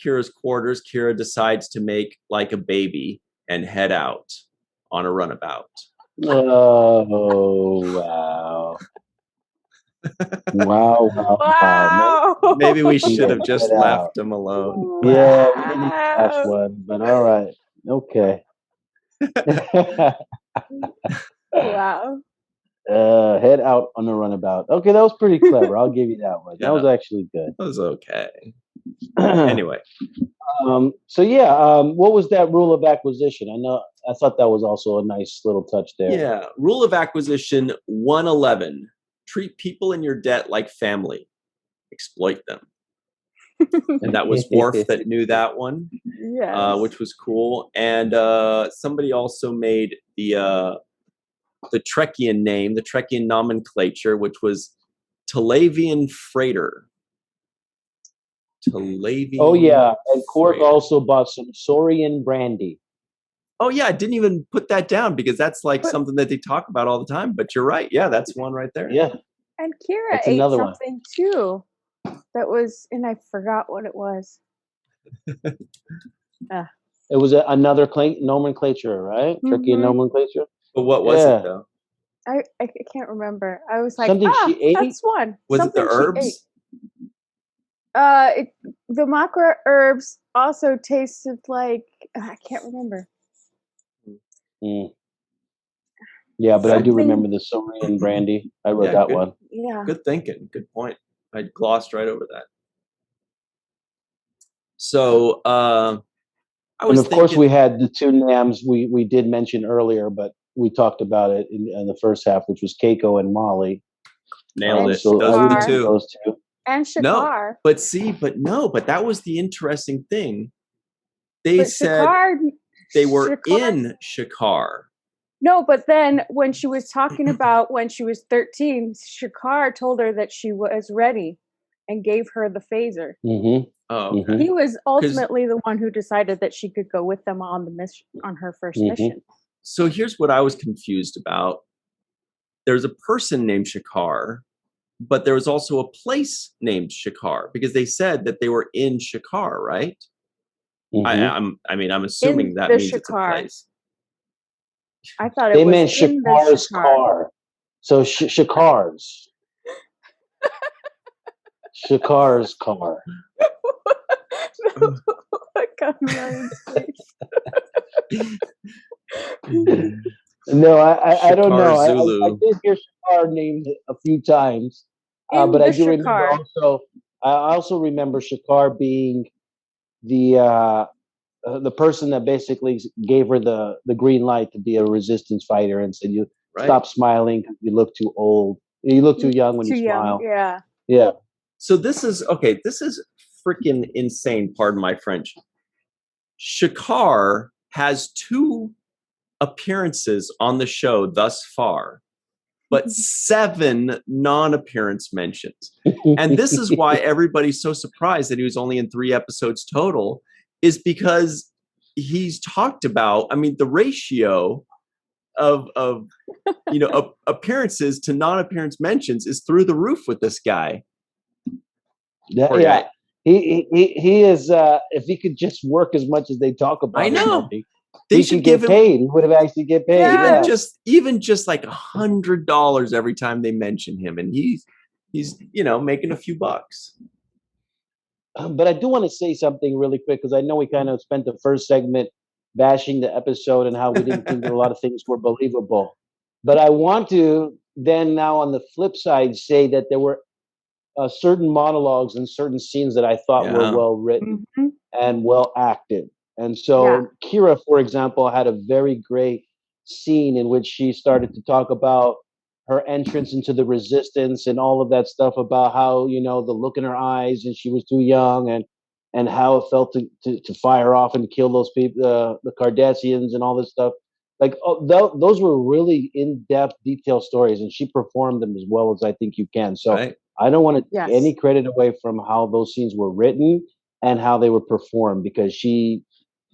[SPEAKER 1] Kira's quarters. Kira decides to make like a baby and head out on a runabout.
[SPEAKER 2] Oh, wow. Wow.
[SPEAKER 1] Maybe we should have just left him alone.
[SPEAKER 2] Yeah, we didn't catch one, but all right. Okay.
[SPEAKER 3] Wow.
[SPEAKER 2] Head out on a runabout. Okay, that was pretty clever. I'll give you that one.
[SPEAKER 1] Yeah,
[SPEAKER 2] that was actually good.
[SPEAKER 1] That was okay. Anyway.
[SPEAKER 2] What was that rule of acquisition? I thought that was also a nice little touch there.
[SPEAKER 1] Yeah, rule of acquisition 111. Treat people in your debt like family. Exploit them. And that was Worf that knew that one, which was cool. And somebody also made the Trekkian name, the Trekkian nomenclature, which was Talavian Freighter. Talavian.
[SPEAKER 2] Oh yeah, and Quark also bought some Saurian brandy.
[SPEAKER 1] Oh yeah, I didn't even put that down because that's like something that they talk about all the time. But you're right. Yeah, that's one right there.
[SPEAKER 2] Yeah.
[SPEAKER 3] And Kira ate something too. That was, and I forgot what it was.
[SPEAKER 2] It was another nomenclature, right? Trekkian nomenclature.
[SPEAKER 1] But what was it though?
[SPEAKER 3] I can't remember. I was like,
[SPEAKER 2] something she ate.
[SPEAKER 3] That's one.
[SPEAKER 1] Was
[SPEAKER 3] something
[SPEAKER 1] it the herbs?
[SPEAKER 3] The makra herbs also tasted like I can't remember.
[SPEAKER 2] Yeah, but I do remember the Saurian brandy. I wrote that one.
[SPEAKER 3] Yeah.
[SPEAKER 1] Good thinking. Good point. I glossed right over that. So,
[SPEAKER 2] and of course, we had the two NAMs we did mention earlier, but we talked about it in the first half, which was Keiko and Molly.
[SPEAKER 1] Nailed it.
[SPEAKER 2] So
[SPEAKER 1] those are the two.
[SPEAKER 2] Those two.
[SPEAKER 3] And Shakar.
[SPEAKER 1] No, but that was the interesting thing. They said they were in Shakar.
[SPEAKER 3] No, but then when she was talking about when she was 13, Shakar told her that she was ready and gave her the phaser.
[SPEAKER 2] Mm-hmm.
[SPEAKER 1] Oh, okay.
[SPEAKER 3] He was ultimately the one who decided that she could go with them on the mission, on her first mission.
[SPEAKER 1] So here's what I was confused about. there's a person named Shakar, but there was also a place named Shakar because they said that they were in Shakar, right?
[SPEAKER 2] Mhm.
[SPEAKER 1] I'm assuming
[SPEAKER 3] In
[SPEAKER 1] that
[SPEAKER 3] the
[SPEAKER 1] means it's a
[SPEAKER 3] Shakar.
[SPEAKER 1] place.
[SPEAKER 3] I thought it
[SPEAKER 2] They
[SPEAKER 3] was
[SPEAKER 2] meant
[SPEAKER 3] in the
[SPEAKER 2] Shakar's
[SPEAKER 3] Shakar.
[SPEAKER 2] car. So Shakar's. Shakar's car.
[SPEAKER 3] Look on Ryan's face.
[SPEAKER 2] No, I don't
[SPEAKER 1] Shakar
[SPEAKER 2] know. I
[SPEAKER 1] Zulu.
[SPEAKER 2] did hear Shakar named a few times,
[SPEAKER 3] In
[SPEAKER 2] but
[SPEAKER 3] the
[SPEAKER 2] I do remember
[SPEAKER 3] Shakar.
[SPEAKER 2] also. I also remember Shakar being the person that basically gave her the green light to be a resistance fighter and said, "You
[SPEAKER 1] Right.
[SPEAKER 2] stop smiling because you look too old. You look too young when
[SPEAKER 3] Too
[SPEAKER 2] you
[SPEAKER 3] young.
[SPEAKER 2] smile."
[SPEAKER 3] Yeah.
[SPEAKER 2] Yeah.
[SPEAKER 1] So this is okay. This is freaking insane. Pardon my French. Shakar has 2 appearances on the show thus far, but 7 non-appearance mentions. And this is why everybody's so surprised that he was only in 3 episodes total, is because he's talked about, I mean, the ratio of appearances to non-appearance mentions is through the roof with this guy. Poor
[SPEAKER 2] Yeah.
[SPEAKER 1] guy.
[SPEAKER 2] He is. If he could just work as much as they talk
[SPEAKER 1] I
[SPEAKER 2] about him
[SPEAKER 1] know.
[SPEAKER 2] working,
[SPEAKER 1] They
[SPEAKER 2] he
[SPEAKER 1] should
[SPEAKER 2] could
[SPEAKER 1] give
[SPEAKER 2] get
[SPEAKER 1] him
[SPEAKER 2] paid. He would have actually get paid.
[SPEAKER 1] even
[SPEAKER 2] Yeah.
[SPEAKER 1] just like $100 every time they mention him, and he's making a few bucks.
[SPEAKER 2] But I do want to say something really quick because I know we kind of spent the first segment bashing the episode and how we didn't think that a lot of things were believable. But I want to then now on the flip side say that there were certain monologues and certain scenes that I thought were
[SPEAKER 1] Yeah.
[SPEAKER 2] well written
[SPEAKER 3] Mhm.
[SPEAKER 2] and well acted. And
[SPEAKER 3] Yeah.
[SPEAKER 2] so Kira, for example, had a very great scene in which she started to talk about her entrance into the resistance and all of that stuff about how, the look in her eyes and she was too young and how it felt to fire off and kill those people, the Cardassians and all this stuff. Like those were really in-depth, detailed stories, and she performed them as well as I think you can. So
[SPEAKER 1] Right.
[SPEAKER 2] I don't want to take
[SPEAKER 3] Yes.
[SPEAKER 2] any credit away from how those scenes were written and how they were performed because she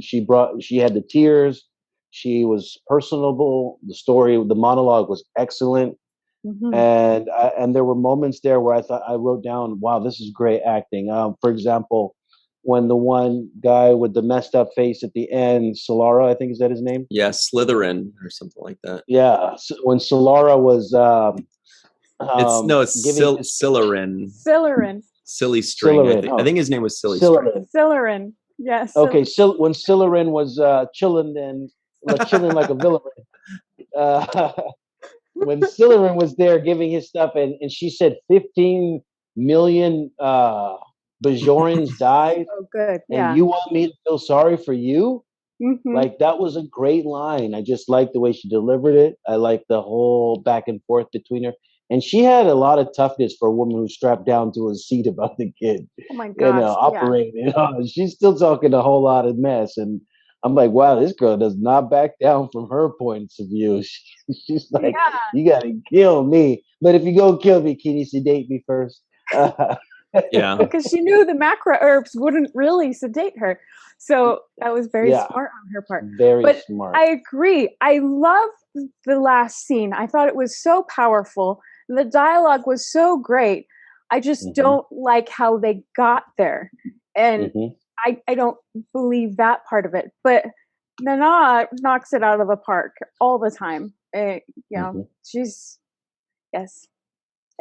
[SPEAKER 2] had the tears, she was personable, the monologue was excellent,
[SPEAKER 3] Mhm.
[SPEAKER 2] and there were moments there where I wrote down, wow, this is great acting. For example, when the one guy with the messed up face at the end, Solara, I think is that his name?
[SPEAKER 1] Yeah, Slytherin or something like that.
[SPEAKER 2] Yeah, when Solara was
[SPEAKER 1] It's
[SPEAKER 2] giving his
[SPEAKER 1] Silyrin.
[SPEAKER 3] Silyrin.
[SPEAKER 1] Silly String.
[SPEAKER 2] Silyrin,
[SPEAKER 1] I
[SPEAKER 2] oh,
[SPEAKER 1] think his name was Silly String.
[SPEAKER 2] Silyrin.
[SPEAKER 3] Silyrin. Yes.
[SPEAKER 2] Okay, so when Silyrin was chilling chilling like a villain, uh, when Silyrin was there giving his stuff, and she said 15 million Bajorans died,
[SPEAKER 3] Oh, good.
[SPEAKER 2] and
[SPEAKER 3] Yeah.
[SPEAKER 2] you want me to feel sorry for you?
[SPEAKER 3] Mhm.
[SPEAKER 2] Like that was a great line. I just liked the way she delivered it. I liked the whole back and forth between her. And she had a lot of toughness for a woman who's strapped down to a seat about the kid,
[SPEAKER 3] Oh my gosh. Yeah.
[SPEAKER 2] operating. She's still talking a whole lot of mess. And I'm like, wow, this girl does not back down from her points of view. She's like,
[SPEAKER 3] Yeah.
[SPEAKER 2] you got to kill me. But if you go kill me, can you sedate me first?
[SPEAKER 1] Yeah.
[SPEAKER 3] Because she knew the macro herbs wouldn't really sedate her. So that was very
[SPEAKER 2] Yeah.
[SPEAKER 3] smart on her part.
[SPEAKER 2] Very
[SPEAKER 3] But
[SPEAKER 2] smart.
[SPEAKER 3] I agree. I love the last scene. I thought it was so powerful. The dialogue was so great. I just
[SPEAKER 2] Mhm.
[SPEAKER 3] don't like how they got there. And
[SPEAKER 2] Mhm.
[SPEAKER 3] I don't believe that part of it. But Nana knocks it out of the park all the time.
[SPEAKER 2] Mhm.
[SPEAKER 3] She's, yes,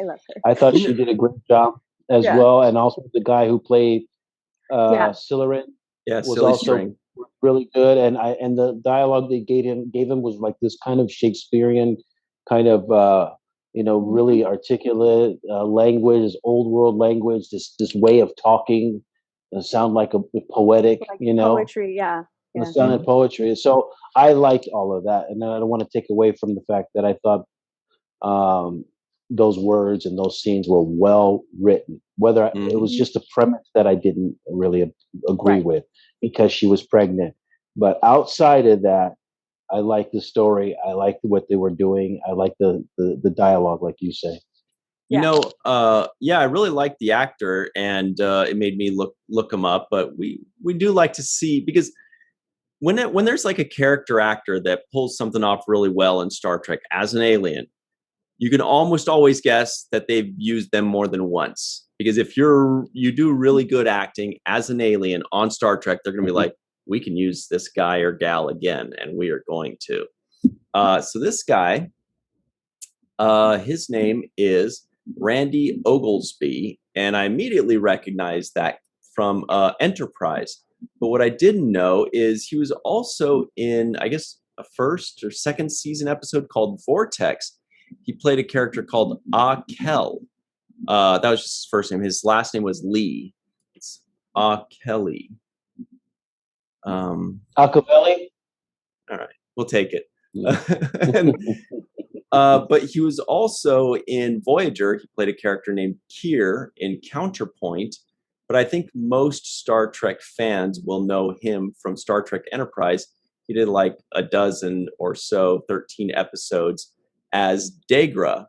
[SPEAKER 3] I love her.
[SPEAKER 2] I thought
[SPEAKER 1] You
[SPEAKER 2] she
[SPEAKER 1] know,
[SPEAKER 2] did a great job as
[SPEAKER 3] Yeah.
[SPEAKER 2] well, and also the guy who played
[SPEAKER 3] Yeah.
[SPEAKER 2] Silyrin
[SPEAKER 1] yeah,
[SPEAKER 2] was
[SPEAKER 1] Silly
[SPEAKER 2] also
[SPEAKER 1] String.
[SPEAKER 2] really good, and the dialogue they gave him was like this kind of Shakespearean kind of really articulate language, old world language, this way of talking, sound like a poetic,
[SPEAKER 3] Like poetry. Yeah.
[SPEAKER 2] it
[SPEAKER 3] Yeah.
[SPEAKER 2] sounded poetry. So I liked all of that, and I don't want to take away from the fact that I thought um, those words and those scenes were well written. It was
[SPEAKER 1] Mhm.
[SPEAKER 2] just a premise that I didn't really agree
[SPEAKER 3] Right.
[SPEAKER 2] with because she was pregnant. But outside of that, I liked the story. I liked what they were doing. I liked the dialogue, like you say.
[SPEAKER 3] Yeah.
[SPEAKER 1] Yeah, I really liked the actor, and it made me look him up. But we do like to see, because when there's like a character actor that pulls something off really well in Star Trek as an alien, you can almost always guess that they've used them more than once. Because if you do really good acting as an alien on Star Trek, they're going to be like, we can use this guy or gal again, and we are going to. So this guy, his name is Randy Oglesby, and I immediately recognized that from Enterprise. But what I didn't know is he was also in, I guess, a first or second season episode called Vortex. He played a character called Kel. That was just his first name. His last name was Lee. It's Kelly.
[SPEAKER 2] Acapelli?
[SPEAKER 1] All right, we'll take it. and, but he was also in Voyager. He played a character named Kier in Counterpoint. But I think most Star Trek fans will know him from Star Trek Enterprise. He did like a dozen or so, 13 episodes as Degra,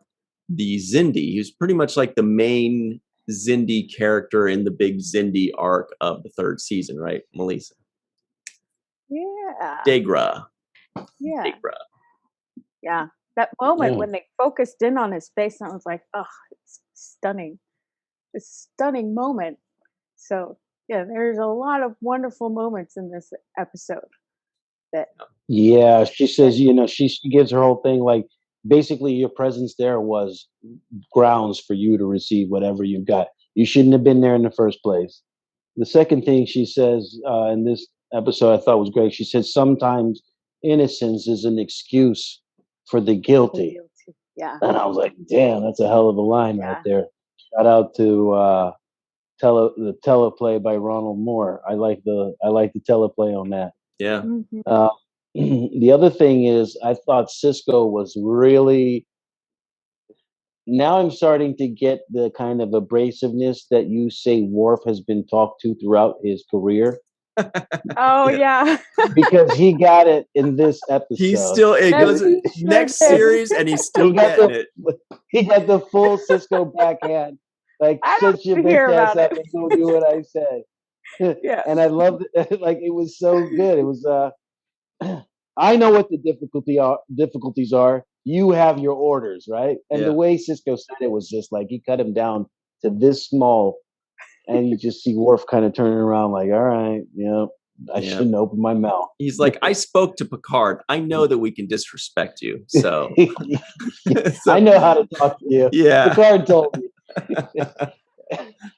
[SPEAKER 1] the Xindi. He was pretty much like the main Xindi character in the big Xindi arc of the third season, right, Melissa?
[SPEAKER 3] Yeah.
[SPEAKER 1] Degra.
[SPEAKER 3] Yeah.
[SPEAKER 1] Degra.
[SPEAKER 3] Yeah. That moment when they focused in on his face, and I was like, oh, it's stunning. It's a stunning moment. So, yeah, there's a lot of wonderful moments in this episode.
[SPEAKER 2] Yeah, she says, she gives her whole thing like, basically your presence there was grounds for you to receive whatever you got. You shouldn't have been there in the first place. The second thing she says in this episode I thought was great. She said sometimes innocence is an excuse for the guilty.
[SPEAKER 3] Yeah.
[SPEAKER 2] And I was like, damn, that's a hell of a line right there. Shout out to the teleplay by Ronald Moore. I like the teleplay on that.
[SPEAKER 1] Yeah.
[SPEAKER 2] The other thing is, I thought Cisco was really. Now I'm starting to get the kind of abrasiveness that you say Worf has been talked to throughout his career.
[SPEAKER 3] Oh yeah,
[SPEAKER 2] because he got it in this episode.
[SPEAKER 1] He's still it goes next series, and he's still getting it.
[SPEAKER 2] He got the full Cisco backhand. Like, shut your bitch ass up and go do what I said.
[SPEAKER 3] Yeah,
[SPEAKER 2] and I loved it. Like, it was so good. It was. I know what the difficulties are. You have your orders, right? And the way Cisco said it was just like he cut him down to this small, and you just see Worf kind of turning around, like, all right, I shouldn't open my mouth.
[SPEAKER 1] He's like, I spoke to Picard. I know that we can disrespect you, so,
[SPEAKER 2] I know how to talk to you.
[SPEAKER 1] Yeah,
[SPEAKER 2] Picard told me.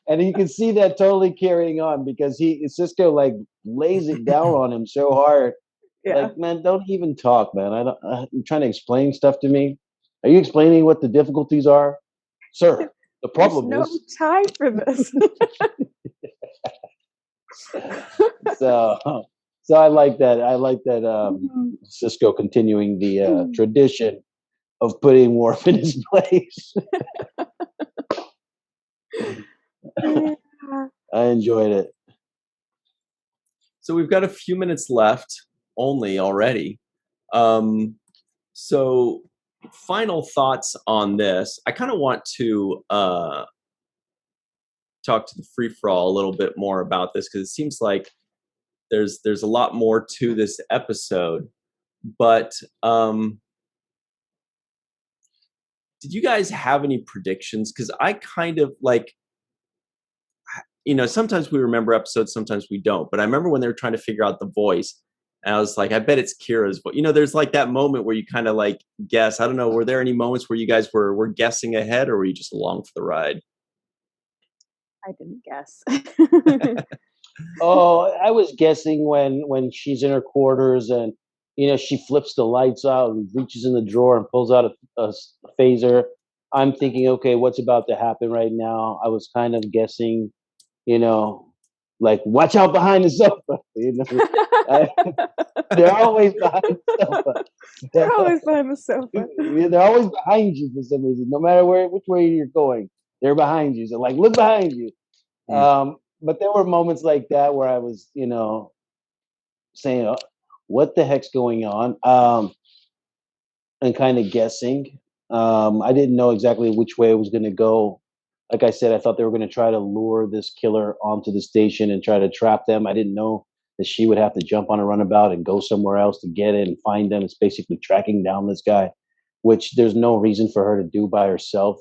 [SPEAKER 2] And you can see that totally carrying on because Cisco like lays it down on him so hard. Yeah. Like, man, don't even talk, man. You're trying to explain stuff to me. Are you explaining what the difficulties are, sir? The problem
[SPEAKER 3] There's no time for this.
[SPEAKER 2] So I like that. I like that Cisco continuing the tradition of putting Worf in his place. I enjoyed it.
[SPEAKER 1] So we've got a few minutes left only already. So final thoughts on this. I kind of want to talk to the free for all a little bit more about this because it seems like there's a lot more to this episode. But did you guys have any predictions? Because I kind of like, sometimes we remember episodes, sometimes we don't. But I remember when they were trying to figure out the voice, and I was like, I bet it's Kira's voice. There's like that moment where you kind of like guess. I don't know. Were there any moments where you guys were guessing ahead, or were you just along for the ride?
[SPEAKER 3] I didn't guess.
[SPEAKER 2] Oh, I was guessing when she's in her quarters and she flips the lights out and reaches in the drawer and pulls out a phaser. I'm thinking, okay, what's about to happen right now? I was kind of guessing, like, watch out behind the sofa. They're always behind the sofa.
[SPEAKER 3] They're always behind the sofa.
[SPEAKER 2] They're always behind you for some reason. No matter which way you're going, they're behind you. So, like, look behind you. But there were moments like that where I was, saying, what the heck's going on? And kind of guessing. I didn't know exactly which way it was going to go. Like I said, I thought they were going to try to lure this killer onto the station and try to trap them. I didn't know that she would have to jump on a runabout and go somewhere else to get it and find them. It's basically tracking down this guy. which there's no reason for her to do by herself,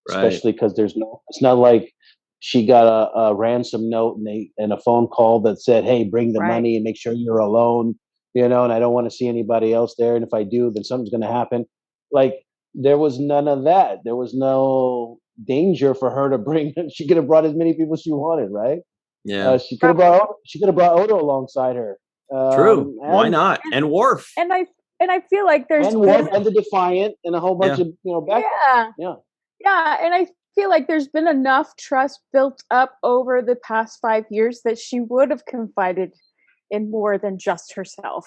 [SPEAKER 1] Right.
[SPEAKER 2] especially because it's not like she got a ransom note and a phone call that said, "Hey, bring the
[SPEAKER 3] Right.
[SPEAKER 2] money and make sure you're alone," and I don't want to see anybody else there. And if I do, then something's going to happen. Like, there was none of that. There was no danger for her to bring. She could have brought as many people as she wanted, right?
[SPEAKER 1] Yeah.
[SPEAKER 2] She could have brought Odo alongside her.
[SPEAKER 1] True. Why not?
[SPEAKER 3] and
[SPEAKER 1] And Worf.
[SPEAKER 3] and I feel like there's
[SPEAKER 2] And
[SPEAKER 3] been
[SPEAKER 2] Wolf and the Defiant and a whole bunch of back.
[SPEAKER 3] yeah and I feel like there's been enough trust built up over the past 5 years that she would have confided in more than just herself.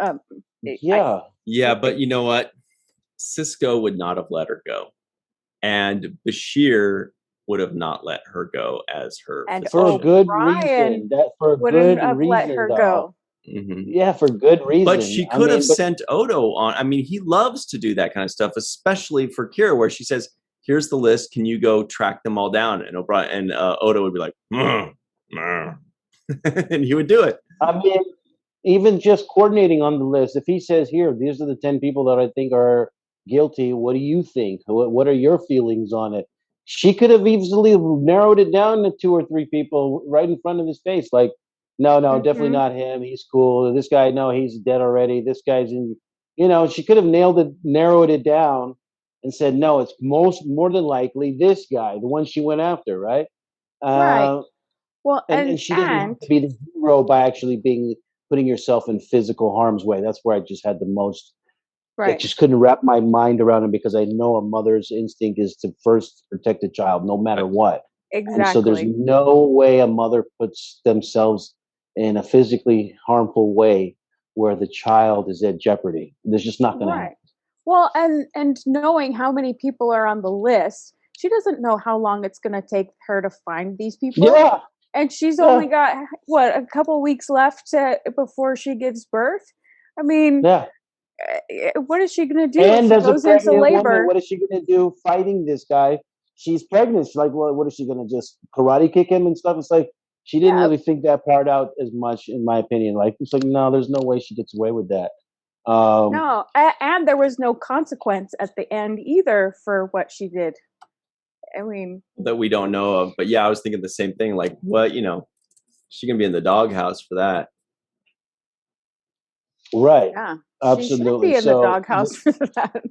[SPEAKER 3] Um,
[SPEAKER 2] Yeah.
[SPEAKER 1] Yeah, but you know what? Cisco would not have let her go, and Bashir would have not let her go as her
[SPEAKER 3] And
[SPEAKER 2] For a
[SPEAKER 1] physician.
[SPEAKER 2] good
[SPEAKER 3] O'Brien
[SPEAKER 2] reason. That for a
[SPEAKER 3] wouldn't
[SPEAKER 2] good
[SPEAKER 3] have let
[SPEAKER 2] reason,
[SPEAKER 3] her
[SPEAKER 2] though.
[SPEAKER 3] go.
[SPEAKER 1] Mhm.
[SPEAKER 2] Yeah, for good reason.
[SPEAKER 1] But she could have sent Odo on. I mean, he loves to do that kind of stuff, especially for Kira, where she says, "Here's the list. Can you go track them all down?" And O'Brien and Odo would be like, and he would do it.
[SPEAKER 2] I mean, even just coordinating on the list. If he says, "Here, these are the 10 people that I think are guilty. What do you think? What are your feelings on it?" She could have easily narrowed it down to 2 or 3 people right in front of his face. Like, no, definitely not him. He's cool. This guy, no, he's dead already. This guy's in. She could have narrowed it down, and said, "No, it's more than likely this guy, the one she went after, right?"
[SPEAKER 3] Right. Well,
[SPEAKER 2] And she didn't have to be the hero by actually putting yourself in physical harm's way. That's where I just had the most. I
[SPEAKER 3] right.
[SPEAKER 2] just couldn't wrap my mind around it, because I know a mother's instinct is to first protect a child, no matter what. And so there's
[SPEAKER 3] Exactly.
[SPEAKER 2] no way a mother puts themselves in a physically harmful way where the child is at jeopardy. There's just not going to happen.
[SPEAKER 3] Right. Well, and knowing how many people are on the list, she doesn't know how long it's going to take her to find these people.
[SPEAKER 2] Yeah.
[SPEAKER 3] And she's
[SPEAKER 2] Yeah.
[SPEAKER 3] only got a couple weeks left before she gives birth. I mean,
[SPEAKER 2] Yeah.
[SPEAKER 3] what is she going to do
[SPEAKER 2] And
[SPEAKER 3] if she
[SPEAKER 2] as a
[SPEAKER 3] goes into
[SPEAKER 2] pregnant woman,
[SPEAKER 3] labor?
[SPEAKER 2] what is she going to do fighting this guy? She's pregnant. She's like, well, what is she going to just karate kick him and stuff? It's like, she didn't really think that part out as much, in my opinion. Like, it's like, no, there's no way she gets away with that.
[SPEAKER 3] No, and there was no consequence at the end either for what she did. I mean,
[SPEAKER 1] that we don't know of. But yeah, I was thinking the same thing. Like, what, she gonna be in the doghouse for that.
[SPEAKER 2] Right.
[SPEAKER 3] yeah,
[SPEAKER 2] Absolutely.
[SPEAKER 3] she should be in the doghouse for that.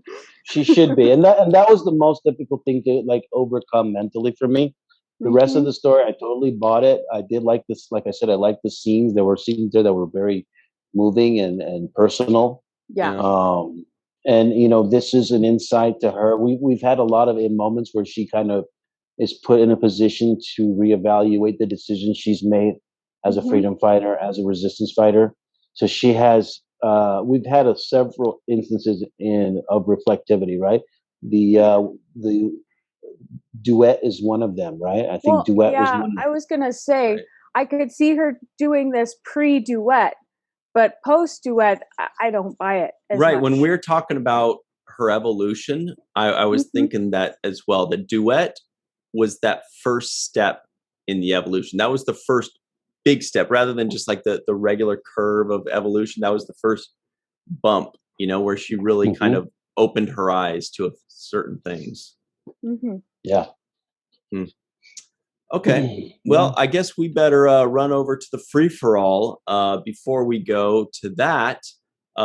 [SPEAKER 2] She should be. And that was the most difficult thing to overcome mentally for me. The rest of the story, I totally bought it. I did like this. Like I said, I liked the scenes. There were scenes there that were very moving and personal.
[SPEAKER 3] Yeah.
[SPEAKER 2] And this is an insight to her. We've had a lot of moments where she kind of is put in a position to reevaluate the decisions she's made as a freedom fighter, as a resistance fighter. So she has. We've had several instances of reflectivity, right? The duet is one of them, right? I think duet was one of them.
[SPEAKER 3] I was gonna say I could see her doing this pre-duet, but post-duet, I don't buy it.
[SPEAKER 1] Right. When we're talking about her evolution, I was thinking that as well. The duet was that first step in the evolution. That was the first big step, rather than just like the regular curve of evolution. That was the first bump, where she really kind of opened her eyes to certain things.
[SPEAKER 2] Yeah.
[SPEAKER 1] Okay. Well, I guess we better run over to the free-for-all. Before we go to that,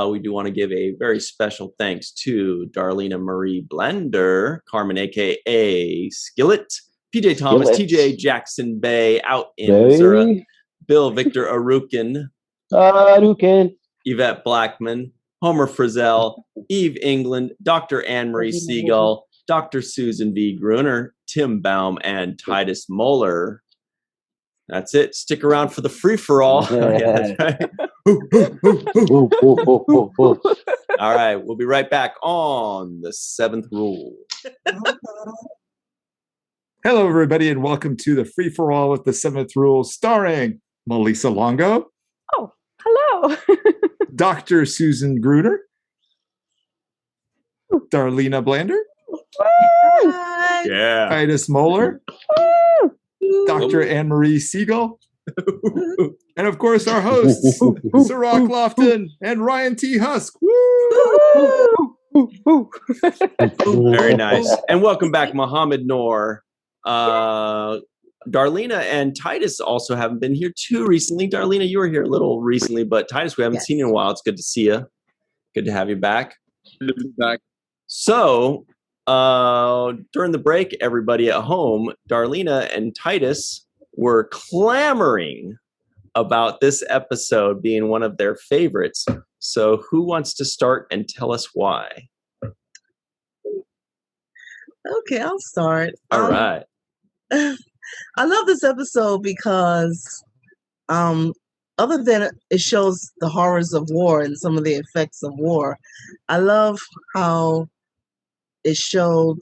[SPEAKER 1] we do want to give a very special thanks to Darlena Marie Blender, Carmen, a.k.a. Skillet, PJ Thomas, TJ Jackson Bay out in Missouri, Bill Victor Arukin, Yvette Blackman, Homer Frizzell, Eve England, Dr. Anne-Marie Siegel, Dr. Susan V. Gruner, Tim Baum, and Titus Moeller. That's it. Stick around for the free-for-all. Yeah, that's right. All right. We'll be right back on the 7th Rule.
[SPEAKER 4] Hello, everybody, and welcome to the free-for-all with the 7th Rule, starring Melissa Longo.
[SPEAKER 3] Oh, hello.
[SPEAKER 4] Dr. Susan Gruner. Darlena Blander.
[SPEAKER 1] Yeah.
[SPEAKER 4] Titus Moeller. Dr. Anne-Marie Siegel. And of course, our hosts, Sirach Lofton and Ryan T. Husk. Woo!
[SPEAKER 1] Very nice. And welcome back, Mohammed Noor. Darlena and Titus also haven't been here too recently. Darlena, you were here a little recently, but Titus, we haven't seen you in a while. It's good to see you. Good to have you back.
[SPEAKER 5] Good to be back.
[SPEAKER 1] So, during the break, everybody at home, Darlena and Titus were clamoring about this episode being one of their favorites. So, who wants to start and tell us why?
[SPEAKER 6] Okay, I'll start.
[SPEAKER 1] All right.
[SPEAKER 6] I love this episode because other than it shows the horrors of war and some of the effects of war, I love how it showed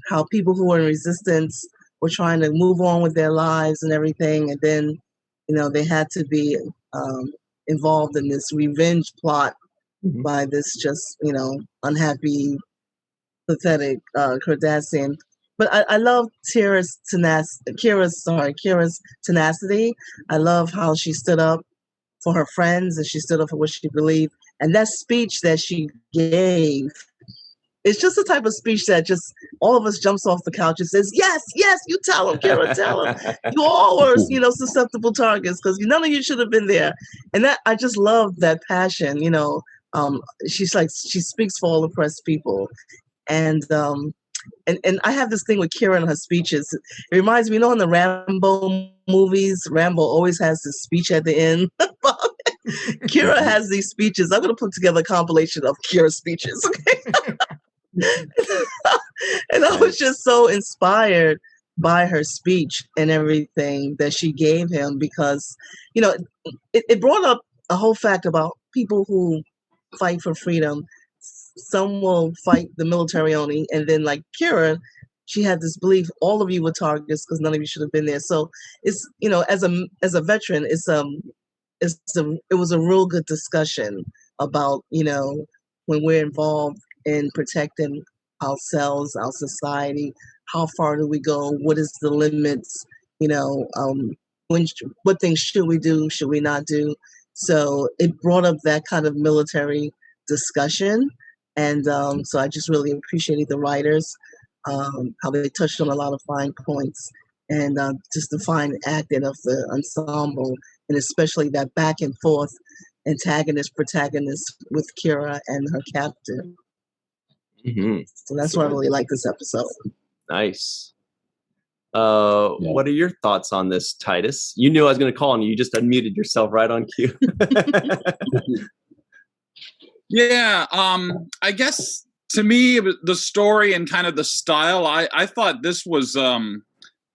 [SPEAKER 6] how people who were in resistance were trying to move on with their lives and everything, and then they had to be involved in this revenge plot by this just unhappy, pathetic Cardassian. But I love Kira's tenacity. I love how she stood up for her friends and she stood up for what she believed. And that speech that she gave, it's just the type of speech that just all of us jumps off the couch and says, yes, you tell him, Kira, tell him. You all were, susceptible targets because none of you should have been there. And that I just love that passion, she speaks for all oppressed people. And I have this thing with Kira and her speeches. It reminds me, in the Rambo movies, Rambo always has this speech at the end. Kira has these speeches. I'm going to put together a compilation of Kira's speeches. Okay? And I was just so inspired by her speech and everything that she gave him because, it brought up a whole fact about people who fight for freedom. Some will fight the military only, and then like Kira, she had this belief all of you were targets because none of you should have been there. So it's as a veteran, it was a real good discussion about when we're involved in protecting ourselves, our society, how far do we go? What is the limits? What things should we do? Should we not do? So it brought up that kind of military discussion. And so I just really appreciated the writers, how they touched on a lot of fine points and just the fine acting of the ensemble, and especially that back and forth antagonist, protagonist with Kira and her captain.
[SPEAKER 1] Mm-hmm.
[SPEAKER 6] So that's why I really like this episode.
[SPEAKER 1] Nice. What are your thoughts on this, Titus? You knew I was going to call on you. You just unmuted yourself right on cue.
[SPEAKER 5] Yeah, I guess to me, the story and kind of the style, I thought this was, I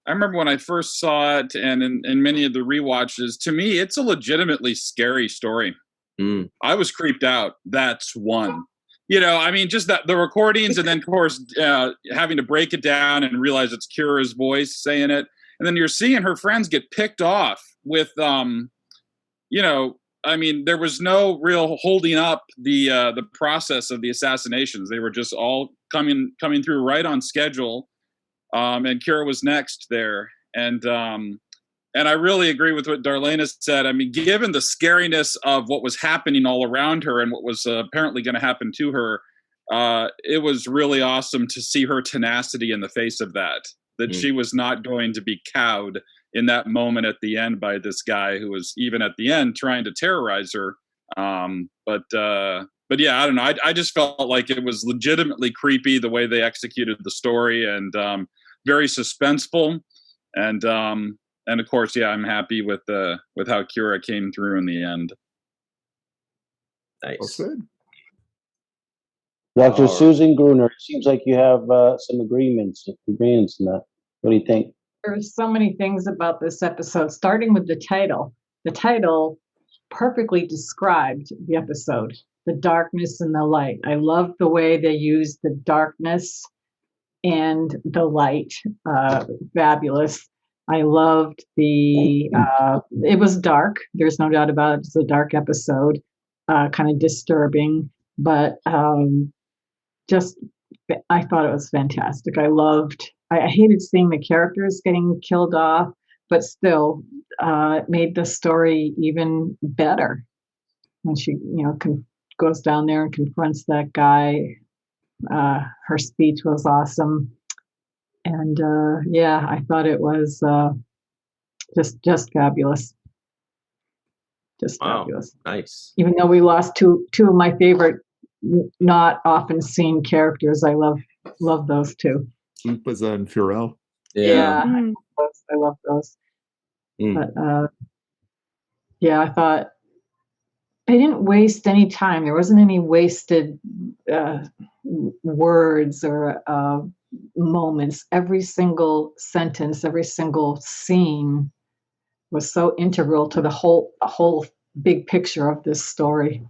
[SPEAKER 5] remember when I first saw it and in many of the rewatches, to me, it's a legitimately scary story. I was creeped out. That's one. Just that the recordings and then, of course, having to break it down and realize it's Kira's voice saying it. And then you're seeing her friends get picked off with, there was no real holding up the process of the assassinations. They were just all coming through right on schedule, and Kira was next there. And I really agree with what Darlena said. I mean, given the scariness of what was happening all around her and what was apparently going to happen to her, it was really awesome to see her tenacity in the face of that. That she was not going to be cowed in that moment at the end by this guy who was even at the end trying to terrorize her. But yeah, I don't know. I just felt like it was legitimately creepy the way they executed the story and very suspenseful. And of course, yeah, I'm happy with how Kira came through in the end.
[SPEAKER 1] Nice.
[SPEAKER 4] Well said.
[SPEAKER 2] Dr. Susan Gruner, it seems like you have some agreements in that. What do you think?
[SPEAKER 7] There's so many things about this episode, starting with the title. The title perfectly described the episode, the darkness and the light. I love the way they used the darkness and the light. Fabulous. I loved it was dark. There's no doubt about it. It's a dark episode, kind of disturbing, but I thought it was fantastic. I hated seeing the characters getting killed off, but still, it made the story even better when she, goes down there and confronts that guy. Her speech was awesome. And yeah, I thought it was just fabulous. Just
[SPEAKER 1] Wow,
[SPEAKER 7] fabulous.
[SPEAKER 1] nice.
[SPEAKER 7] Even though we lost two of my favorite, not often seen characters, I love those two.
[SPEAKER 4] Lupaza and Furel.
[SPEAKER 7] Yeah,
[SPEAKER 3] Mm.
[SPEAKER 7] I love those.
[SPEAKER 1] Mm.
[SPEAKER 7] But yeah, I thought they didn't waste any time. There wasn't any wasted words or moments. Every single sentence, every single scene was so integral to the whole big picture of this story.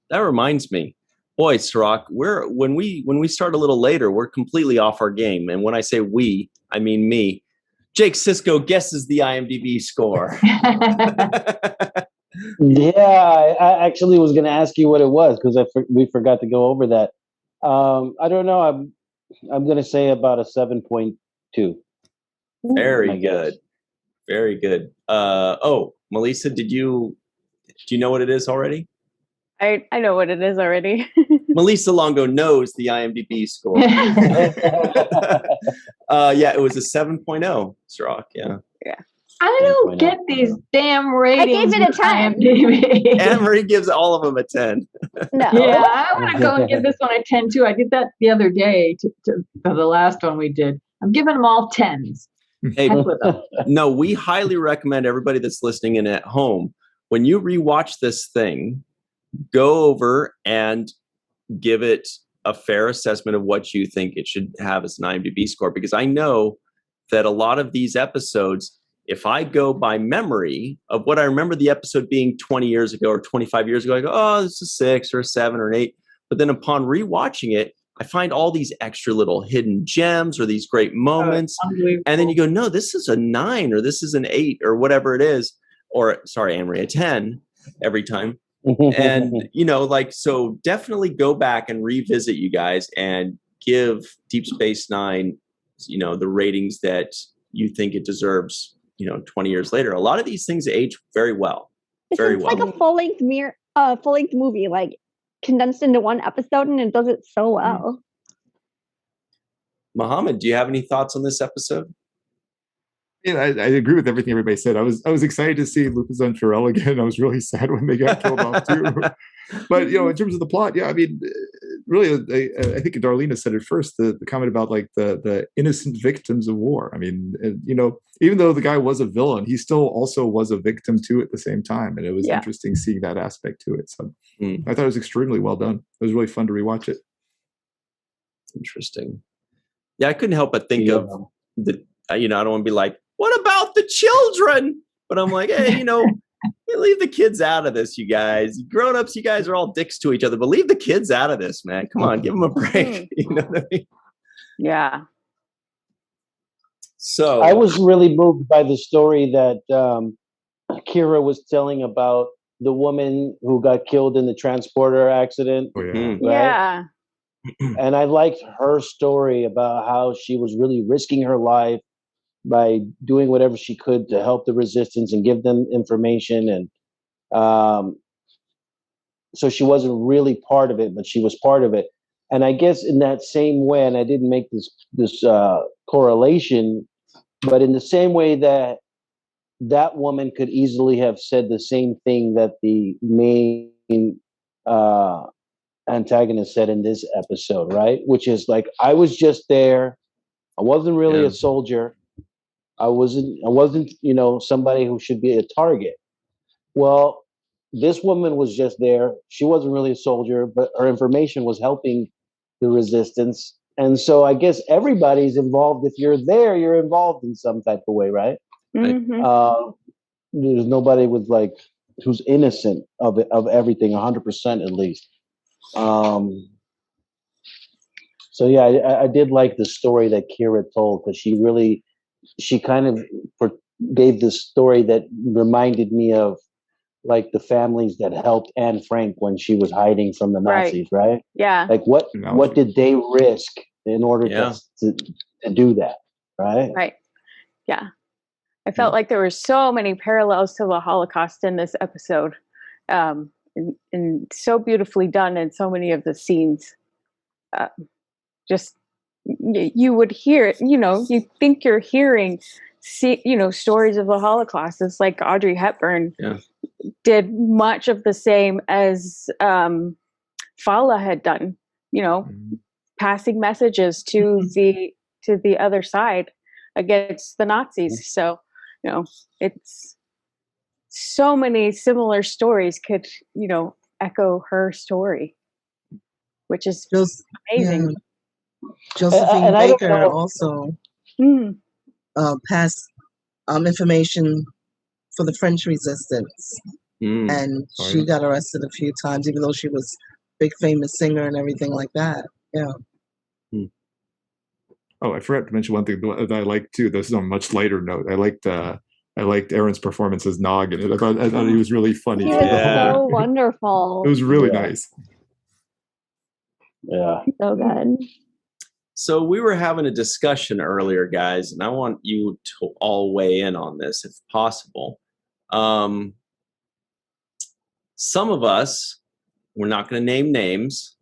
[SPEAKER 1] That reminds me, boy, Sirach, when we start a little later, we're completely off our game. And when I say we, I mean me. Jake Sisko guesses the IMDb score.
[SPEAKER 2] Yeah, I actually was going to ask you what it was because we forgot to go over that. I don't know. I'm going to say about a 7.2.
[SPEAKER 1] Very
[SPEAKER 2] my guess.
[SPEAKER 1] good. Very good. Oh, Melissa, do you know what it is already?
[SPEAKER 3] I know what it is already.
[SPEAKER 1] Melissa Longo knows the IMDb score. Yeah, it was a 7.0, Sirach, yeah.
[SPEAKER 7] I don't get these damn ratings.
[SPEAKER 3] I gave it a 10.
[SPEAKER 7] IMDb.
[SPEAKER 1] Anne-Marie gives all of them a 10.
[SPEAKER 3] No.
[SPEAKER 7] Yeah, I want to go and give this one a 10 too. I did that the other day for the last one we did. I'm giving them all 10s.
[SPEAKER 1] Hey,
[SPEAKER 7] Heck with them.
[SPEAKER 1] no, we highly recommend everybody that's listening in at home, when you rewatch this thing, go over and give it a fair assessment of what you think it should have as an IMDb score. Because I know that a lot of these episodes, if I go by memory of what I remember the episode being 20 years ago or 25 years ago, I go, oh, this is a 6 or a 7 or an 8. But then upon rewatching it, I find all these extra little hidden gems or these great moments. And then you go, no, this is a 9 or this is an 8 or whatever it is. Or, sorry, Anne-Marie, a 10 every time. And, so definitely go back and revisit, you guys, and give Deep Space Nine, the ratings that you think it deserves, 20 years later. A lot of these things age very well. Very well.
[SPEAKER 8] It's like a full-length movie, like condensed into one episode, and it does it so well.
[SPEAKER 1] Muhammad, do you have any thoughts on this episode?
[SPEAKER 4] Yeah, I agree with everything everybody said. I was excited to see Lucas and Pharrell again. I was really sad when they got killed off too. But in terms of the plot, yeah, I mean, really, I think Darlena said it first. The comment about like the innocent victims of war. I mean, even though the guy was a villain, he still also was a victim too at the same time, and it was interesting seeing that aspect to it. So I thought it was extremely well done. It was really fun to rewatch it.
[SPEAKER 1] Interesting. Yeah, I couldn't help but think of the. I don't want to be like, what about the children? But I'm like, hey, leave the kids out of this, you guys. Grown-ups, you guys are all dicks to each other, but leave the kids out of this, man. Come on, give them a break. You know what I mean?
[SPEAKER 3] Yeah.
[SPEAKER 2] So I was really moved by the story that Kira was telling about the woman who got killed in the transporter accident.
[SPEAKER 4] Oh, yeah.
[SPEAKER 2] Right?
[SPEAKER 3] Yeah.
[SPEAKER 2] And I liked her story about how she was really risking her life by doing whatever she could to help the resistance and give them information. And so she wasn't really part of it, but she was part of it. And I guess in that same way, and I didn't make this correlation, but in the same way that that woman could easily have said the same thing that the main antagonist said in this episode, right? Which is like, I was just there. I wasn't really a soldier. I wasn't, somebody who should be a target. Well, this woman was just there. She wasn't really a soldier, but her information was helping the resistance. And so I guess everybody's involved. If you're there, you're involved in some type of way, right?
[SPEAKER 3] Mm-hmm.
[SPEAKER 2] There's nobody with who's innocent of everything, 100% at least. So yeah, I did like the story that Kira told, because she kind of gave this story that reminded me of like the families that helped Anne Frank when she was hiding from the Nazis, right?
[SPEAKER 3] Yeah.
[SPEAKER 2] Like what did they risk in order to do that, right?
[SPEAKER 3] Right. Yeah. I felt like there were so many parallels to the Holocaust in this episode. and so beautifully done in so many of the scenes. Just you would hear it, you think you're hearing stories of the Holocaust. It's like Audrey Hepburn did much of the same as Fala had done, passing messages to the other side against the Nazis. So it's so many similar stories could echo her story, which is amazing.
[SPEAKER 6] Yeah. Josephine
[SPEAKER 2] And I don't
[SPEAKER 6] Baker
[SPEAKER 2] know.
[SPEAKER 6] also passed information for the French resistance, and she got arrested a few times, even though she was a big famous singer and everything like that. Yeah.
[SPEAKER 4] Oh, I forgot to mention one thing that I liked too. This is on a much lighter note. I liked Aaron's performance as Nog, and I thought he was really funny.
[SPEAKER 8] He was so wonderful.
[SPEAKER 4] It was really nice.
[SPEAKER 2] Yeah.
[SPEAKER 8] So good.
[SPEAKER 1] So we were having a discussion earlier, guys, and I want you to all weigh in on this if possible. Some of us, we're not going to name names,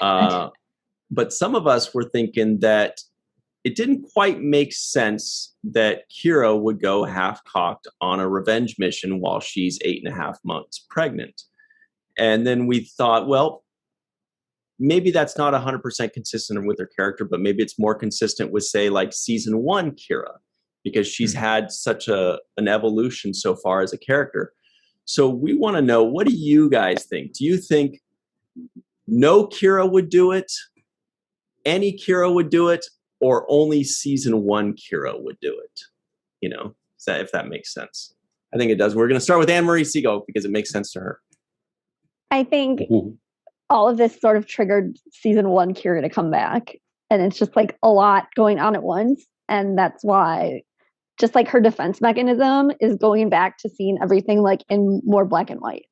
[SPEAKER 1] but some of us were thinking that it didn't quite make sense that Kira would go half-cocked on a revenge mission while she's 8.5 months pregnant. And then we thought, well, maybe that's not 100% consistent with her character, but maybe it's more consistent with, say, like season 1 Kira, because she's had such an evolution so far as a character. So we want to know, what do you guys think? Do you think no Kira would do it, any Kira would do it, or only season 1 Kira would do it? If that makes sense. I think it does. We're going to start with Anne-Marie Segal because it makes sense to her.
[SPEAKER 8] I think all of this sort of triggered season 1 Kira to come back, and it's just like a lot going on at once, and that's why just like her defense mechanism is going back to seeing everything like in more black and white.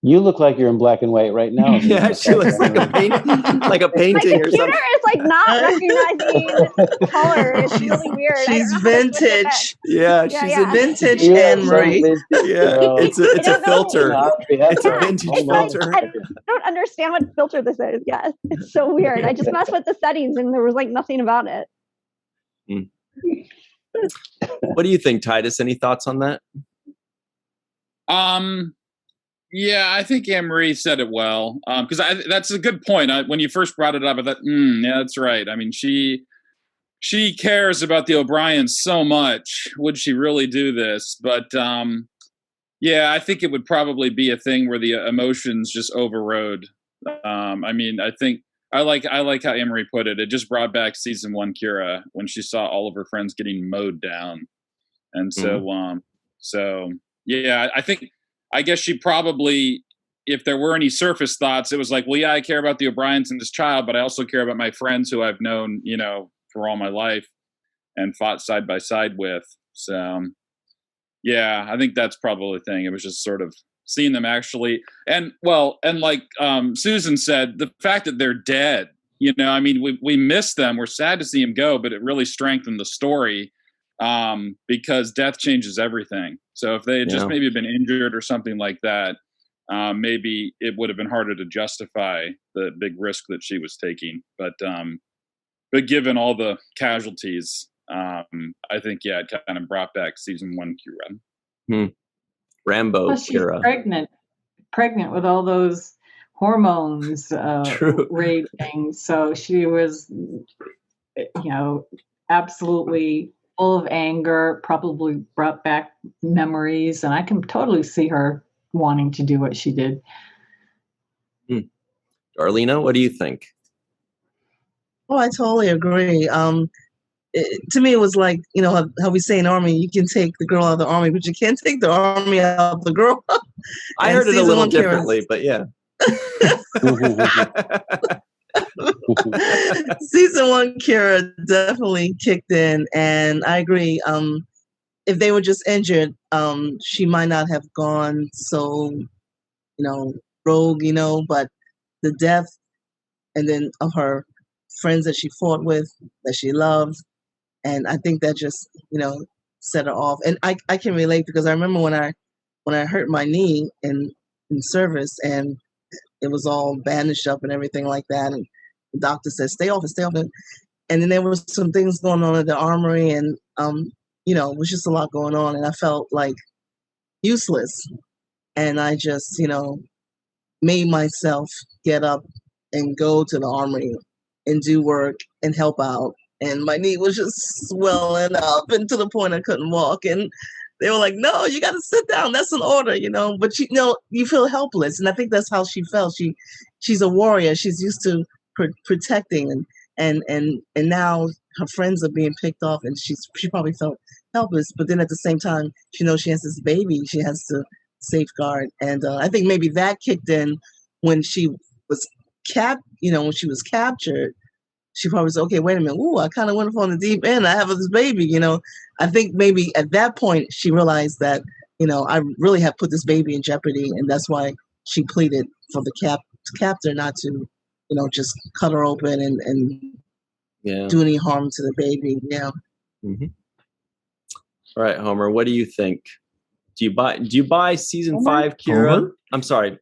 [SPEAKER 2] You look like you're in black and white right now.
[SPEAKER 1] Yeah, she looks like a painting
[SPEAKER 8] Like
[SPEAKER 1] or
[SPEAKER 8] the
[SPEAKER 1] something.
[SPEAKER 8] computer is like not recognizing color. It's really weird.
[SPEAKER 6] She's vintage.
[SPEAKER 1] Yeah,
[SPEAKER 8] Yeah,
[SPEAKER 1] she's
[SPEAKER 8] yeah.
[SPEAKER 1] a
[SPEAKER 6] Vintage
[SPEAKER 2] You are
[SPEAKER 6] Anne-Marie.
[SPEAKER 1] Yeah, it's a filter. It's a
[SPEAKER 2] Yeah.
[SPEAKER 1] vintage filter.
[SPEAKER 8] I don't understand what filter this is. Yes, it's so weird. I just messed with the settings and there was like nothing about it.
[SPEAKER 1] What do you think, Titus? Any thoughts on that?
[SPEAKER 5] Yeah, I think Anne-Marie said it well. Because that's a good point. When you first brought it up, I thought, yeah, that's right. I mean, she cares about the O'Briens so much. Would she really do this? But yeah, I think it would probably be a thing where the emotions just overrode. I mean, I think I like how Anne-Marie put it. It just brought back season 1 Kira when she saw all of her friends getting mowed down, and so yeah, I guess she probably, if there were any surface thoughts, it was like, well, yeah, I care about the O'Briens and this child, but I also care about my friends who I've known, for all my life and fought side by side with. So, yeah, I think that's probably the thing. It was just sort of seeing them actually, and like Susan said, the fact that they're dead, I mean, we miss them. We're sad to see them go, but it really strengthened the story. Because death changes everything. So if they had just maybe been injured or something like that, maybe it would have been harder to justify the big risk that she was taking. But given all the casualties, I think, yeah, it kind of brought back season 1 Kira.
[SPEAKER 1] Rambo
[SPEAKER 7] Plus she's
[SPEAKER 1] Kira.
[SPEAKER 7] pregnant with all those hormones raging. So she was, absolutely full of anger, probably brought back memories, and I can totally see her wanting to do what she did.
[SPEAKER 1] Darlena, what do you think?
[SPEAKER 6] Oh, I totally agree. To me, it was like, how we say in Army, you can take the girl out of the Army, but you can't take the Army out of the girl.
[SPEAKER 1] I heard it a little differently, but yeah.
[SPEAKER 6] Season 1 Kira definitely kicked in, and I agree. If they were just injured, she might not have gone so, rogue, but the death and then of her friends that she fought with, that she loved, and I think that just, set her off. And I can relate, because I remember when I when I hurt my knee in service, and it was all bandaged up and everything like that. And the doctor said, stay off it, stay off it. And then there was some things going on at the armory, and it was just a lot going on, and I felt like useless. And I just, made myself get up and go to the armory and do work and help out. And my knee was just swelling up, and to the point I couldn't walk. And they were like, "No, you got to sit down. That's an order, But you feel helpless, and I think that's how she felt. She's a warrior. She's used to protecting, and now her friends are being picked off, and she probably felt helpless. But then at the same time, she knows she has this baby she has to safeguard, and I think maybe that kicked in when she was when she was captured. She probably said, okay, wait a minute. Ooh, I kind of went off on the deep end. I have this baby, I think maybe at that point she realized that, I really have put this baby in jeopardy. And that's why she pleaded for the captor not to, just cut her open and do any harm to the baby. Yeah.
[SPEAKER 1] Mm-hmm. All right, Homer, what do you think? Do you buy season 5, Kira?
[SPEAKER 4] Homer?
[SPEAKER 1] I'm sorry,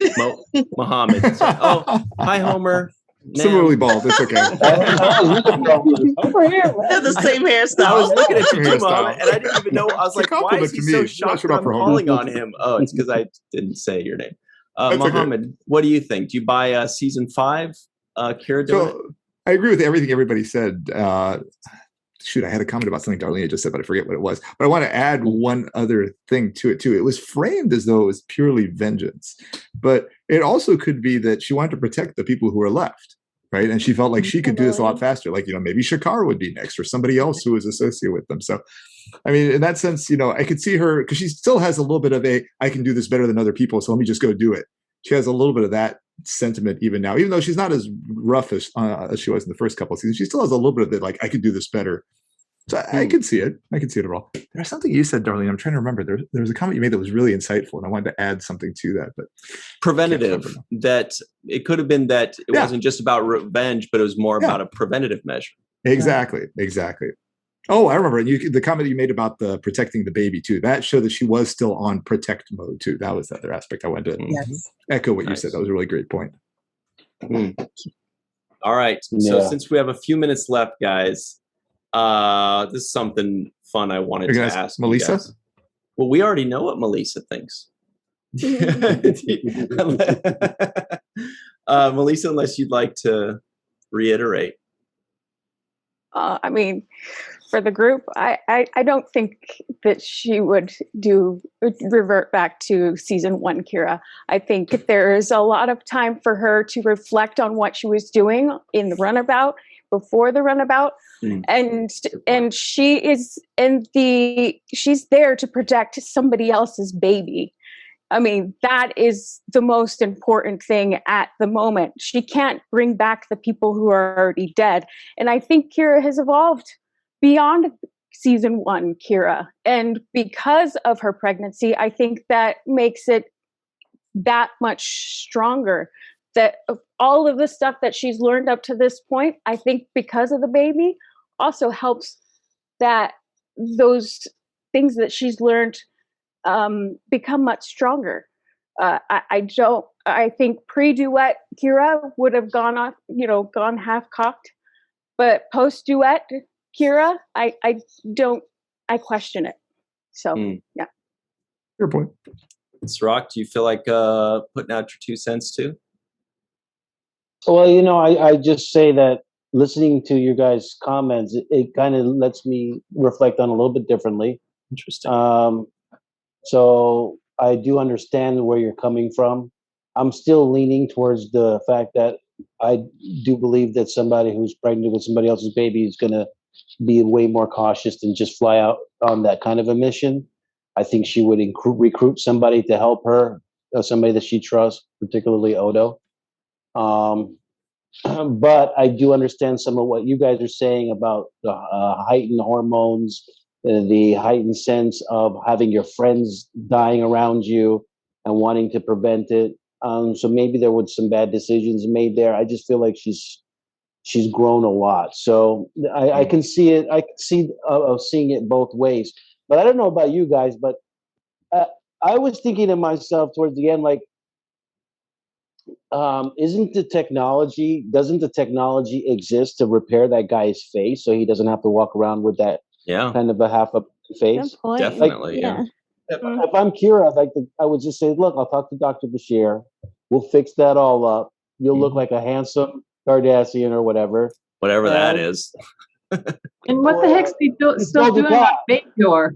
[SPEAKER 1] Mohammed. Oh, hi, Homer.
[SPEAKER 4] Similarly bald. It's okay.
[SPEAKER 6] Over here, they have the same hairstyle.
[SPEAKER 1] I was looking at you
[SPEAKER 4] Hairstyle.
[SPEAKER 1] too, Mohammed, and I didn't even know. I was like, why is he so shocked that I'm calling on him? Oh, it's because I didn't say your name. Mohammed, okay. What do you think? Do you buy season 5? Kira doing it?
[SPEAKER 4] I agree with everything everybody said. Shoot, I had a comment about something Darlene just said, but I forget what it was. But I want to add one other thing to it, too. It was framed as though it was purely vengeance. But it also could be that she wanted to protect the people who were left, right? And she felt like she could do this a lot faster. Like, maybe Shakar would be next or somebody else who was associated with them. So, I mean, in that sense, I could see her, because she still has a little bit of I can do this better than other people, so let me just go do it. She has a little bit of that sentiment even now, even though she's not as rough as she was in the first couple of seasons. She still has a little bit of it, like, I could do this better. So I can see it. I can see it all. There's something you said, Darlene. I'm trying to remember. There was a comment you made that was really insightful, and I wanted to add something to that. But
[SPEAKER 1] preventative. That it could have been that it wasn't just about revenge, but it was more about a preventative measure.
[SPEAKER 4] Exactly. Oh, I remember. The comment you made about the protecting the baby too. That showed that she was still on protect mode too. That was the other aspect I wanted to echo what you said. That was a really great point.
[SPEAKER 1] All right. So since we have a few minutes left, guys. This is something fun I wanted to ask
[SPEAKER 4] Melissa.
[SPEAKER 1] Well, we already know what Melissa thinks. Melissa, unless you'd like to reiterate.
[SPEAKER 3] I mean, for the group, I don't think that she would revert back to season 1 Kira. I think there is a lot of time for her to reflect on what she was doing in the runabout, before the runabout. And she is she's there to protect somebody else's baby. I mean, that is the most important thing at the moment. She can't bring back the people who are already dead. And I think Kira has evolved beyond season 1 Kira. And because of her pregnancy, I think that makes it that much stronger. That all of the stuff that she's learned up to this point, I think because of the baby, also helps that those things that she's learned become much stronger. I think pre-duet Kira would have gone half cocked, but post-duet Kira, I question it. So yeah.
[SPEAKER 4] Fair point.
[SPEAKER 1] Rock, do you feel like putting out your 2 cents too?
[SPEAKER 2] Well, I just say that listening to your guys' comments, it kind of lets me reflect on a little bit differently.
[SPEAKER 1] Interesting.
[SPEAKER 2] So I do understand where you're coming from. I'm still leaning towards the fact that I do believe that somebody who's pregnant with somebody else's baby is going to be way more cautious than just fly out on that kind of a mission. I think she would recruit somebody to help her, somebody that she trusts, particularly Odo. But I do understand some of what you guys are saying about the heightened hormones, the heightened sense of having your friends dying around you and wanting to prevent it. So maybe there were some bad decisions made there. I just feel like she's grown a lot. So I can see it. I can see seeing it both ways. But I don't know about you guys, but I was thinking to myself towards the end, like, doesn't the technology exist to repair that guy's face so he doesn't have to walk around with that kind of a half up face?
[SPEAKER 8] Good point.
[SPEAKER 1] Definitely, yeah.
[SPEAKER 2] If I'm Kira, I would just say, look, I'll talk to Dr. Bashir. We'll fix that all up. You'll look like a handsome Kardashian or whatever.
[SPEAKER 1] Whatever that is.
[SPEAKER 7] And what the heck's he still doing on Bajor?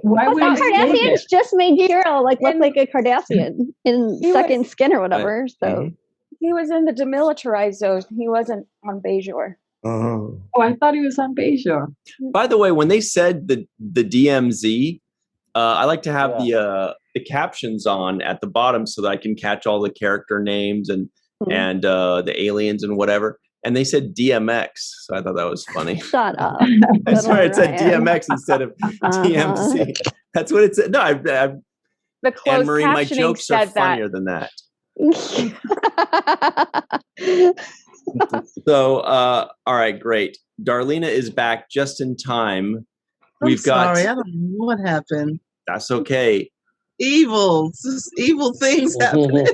[SPEAKER 7] Why would
[SPEAKER 8] But
[SPEAKER 7] he
[SPEAKER 8] Kardashians just made Kira like look like a Kardashian in Second Skin or whatever. So
[SPEAKER 3] he was in the demilitarized zone. He wasn't on Bajor.
[SPEAKER 4] Oh,
[SPEAKER 7] I thought he was on Bajor.
[SPEAKER 1] By the way, when they said the DMZ, I like to have the captions on at the bottom so that I can catch all the character names and the aliens and whatever. And they said DMX, so I thought that was funny.
[SPEAKER 8] Shut up.
[SPEAKER 1] I swear it said DMX instead of DMC. That's what it said. No,
[SPEAKER 3] the closed
[SPEAKER 1] Anne-Marie, my
[SPEAKER 3] captioning
[SPEAKER 1] jokes are
[SPEAKER 3] said that.
[SPEAKER 1] funnier than that. So, all right, great. Darlena is back just in time.
[SPEAKER 6] I'm sorry, I don't know what happened.
[SPEAKER 1] That's okay.
[SPEAKER 6] Evil, just evil things happening.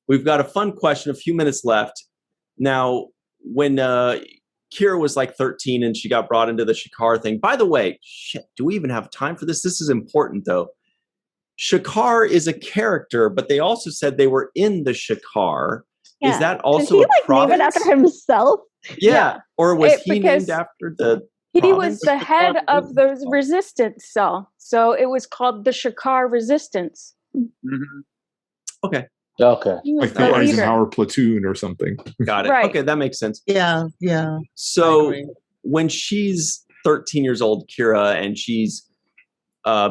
[SPEAKER 1] We've got a fun question, a few minutes left. Now, when Kira was like 13 and she got brought into the Shakar thing, by the way, shit, do we even have time for this? This is important, though. Shakar is a character, but they also said they were in the Shakar.
[SPEAKER 8] Yeah.
[SPEAKER 1] Is that also
[SPEAKER 8] Did he,
[SPEAKER 1] a province?
[SPEAKER 8] name it after himself?
[SPEAKER 1] Yeah. Or was he named after the
[SPEAKER 3] He
[SPEAKER 1] province?
[SPEAKER 3] was the head of the resistance cell. So it was called the Shakar Resistance.
[SPEAKER 1] Okay.
[SPEAKER 2] Okay.
[SPEAKER 4] like the Eisenhower platoon or something.
[SPEAKER 1] Got it.
[SPEAKER 3] Right.
[SPEAKER 1] Okay, that makes sense.
[SPEAKER 6] Yeah.
[SPEAKER 1] So when she's 13 years old, Kira, and she's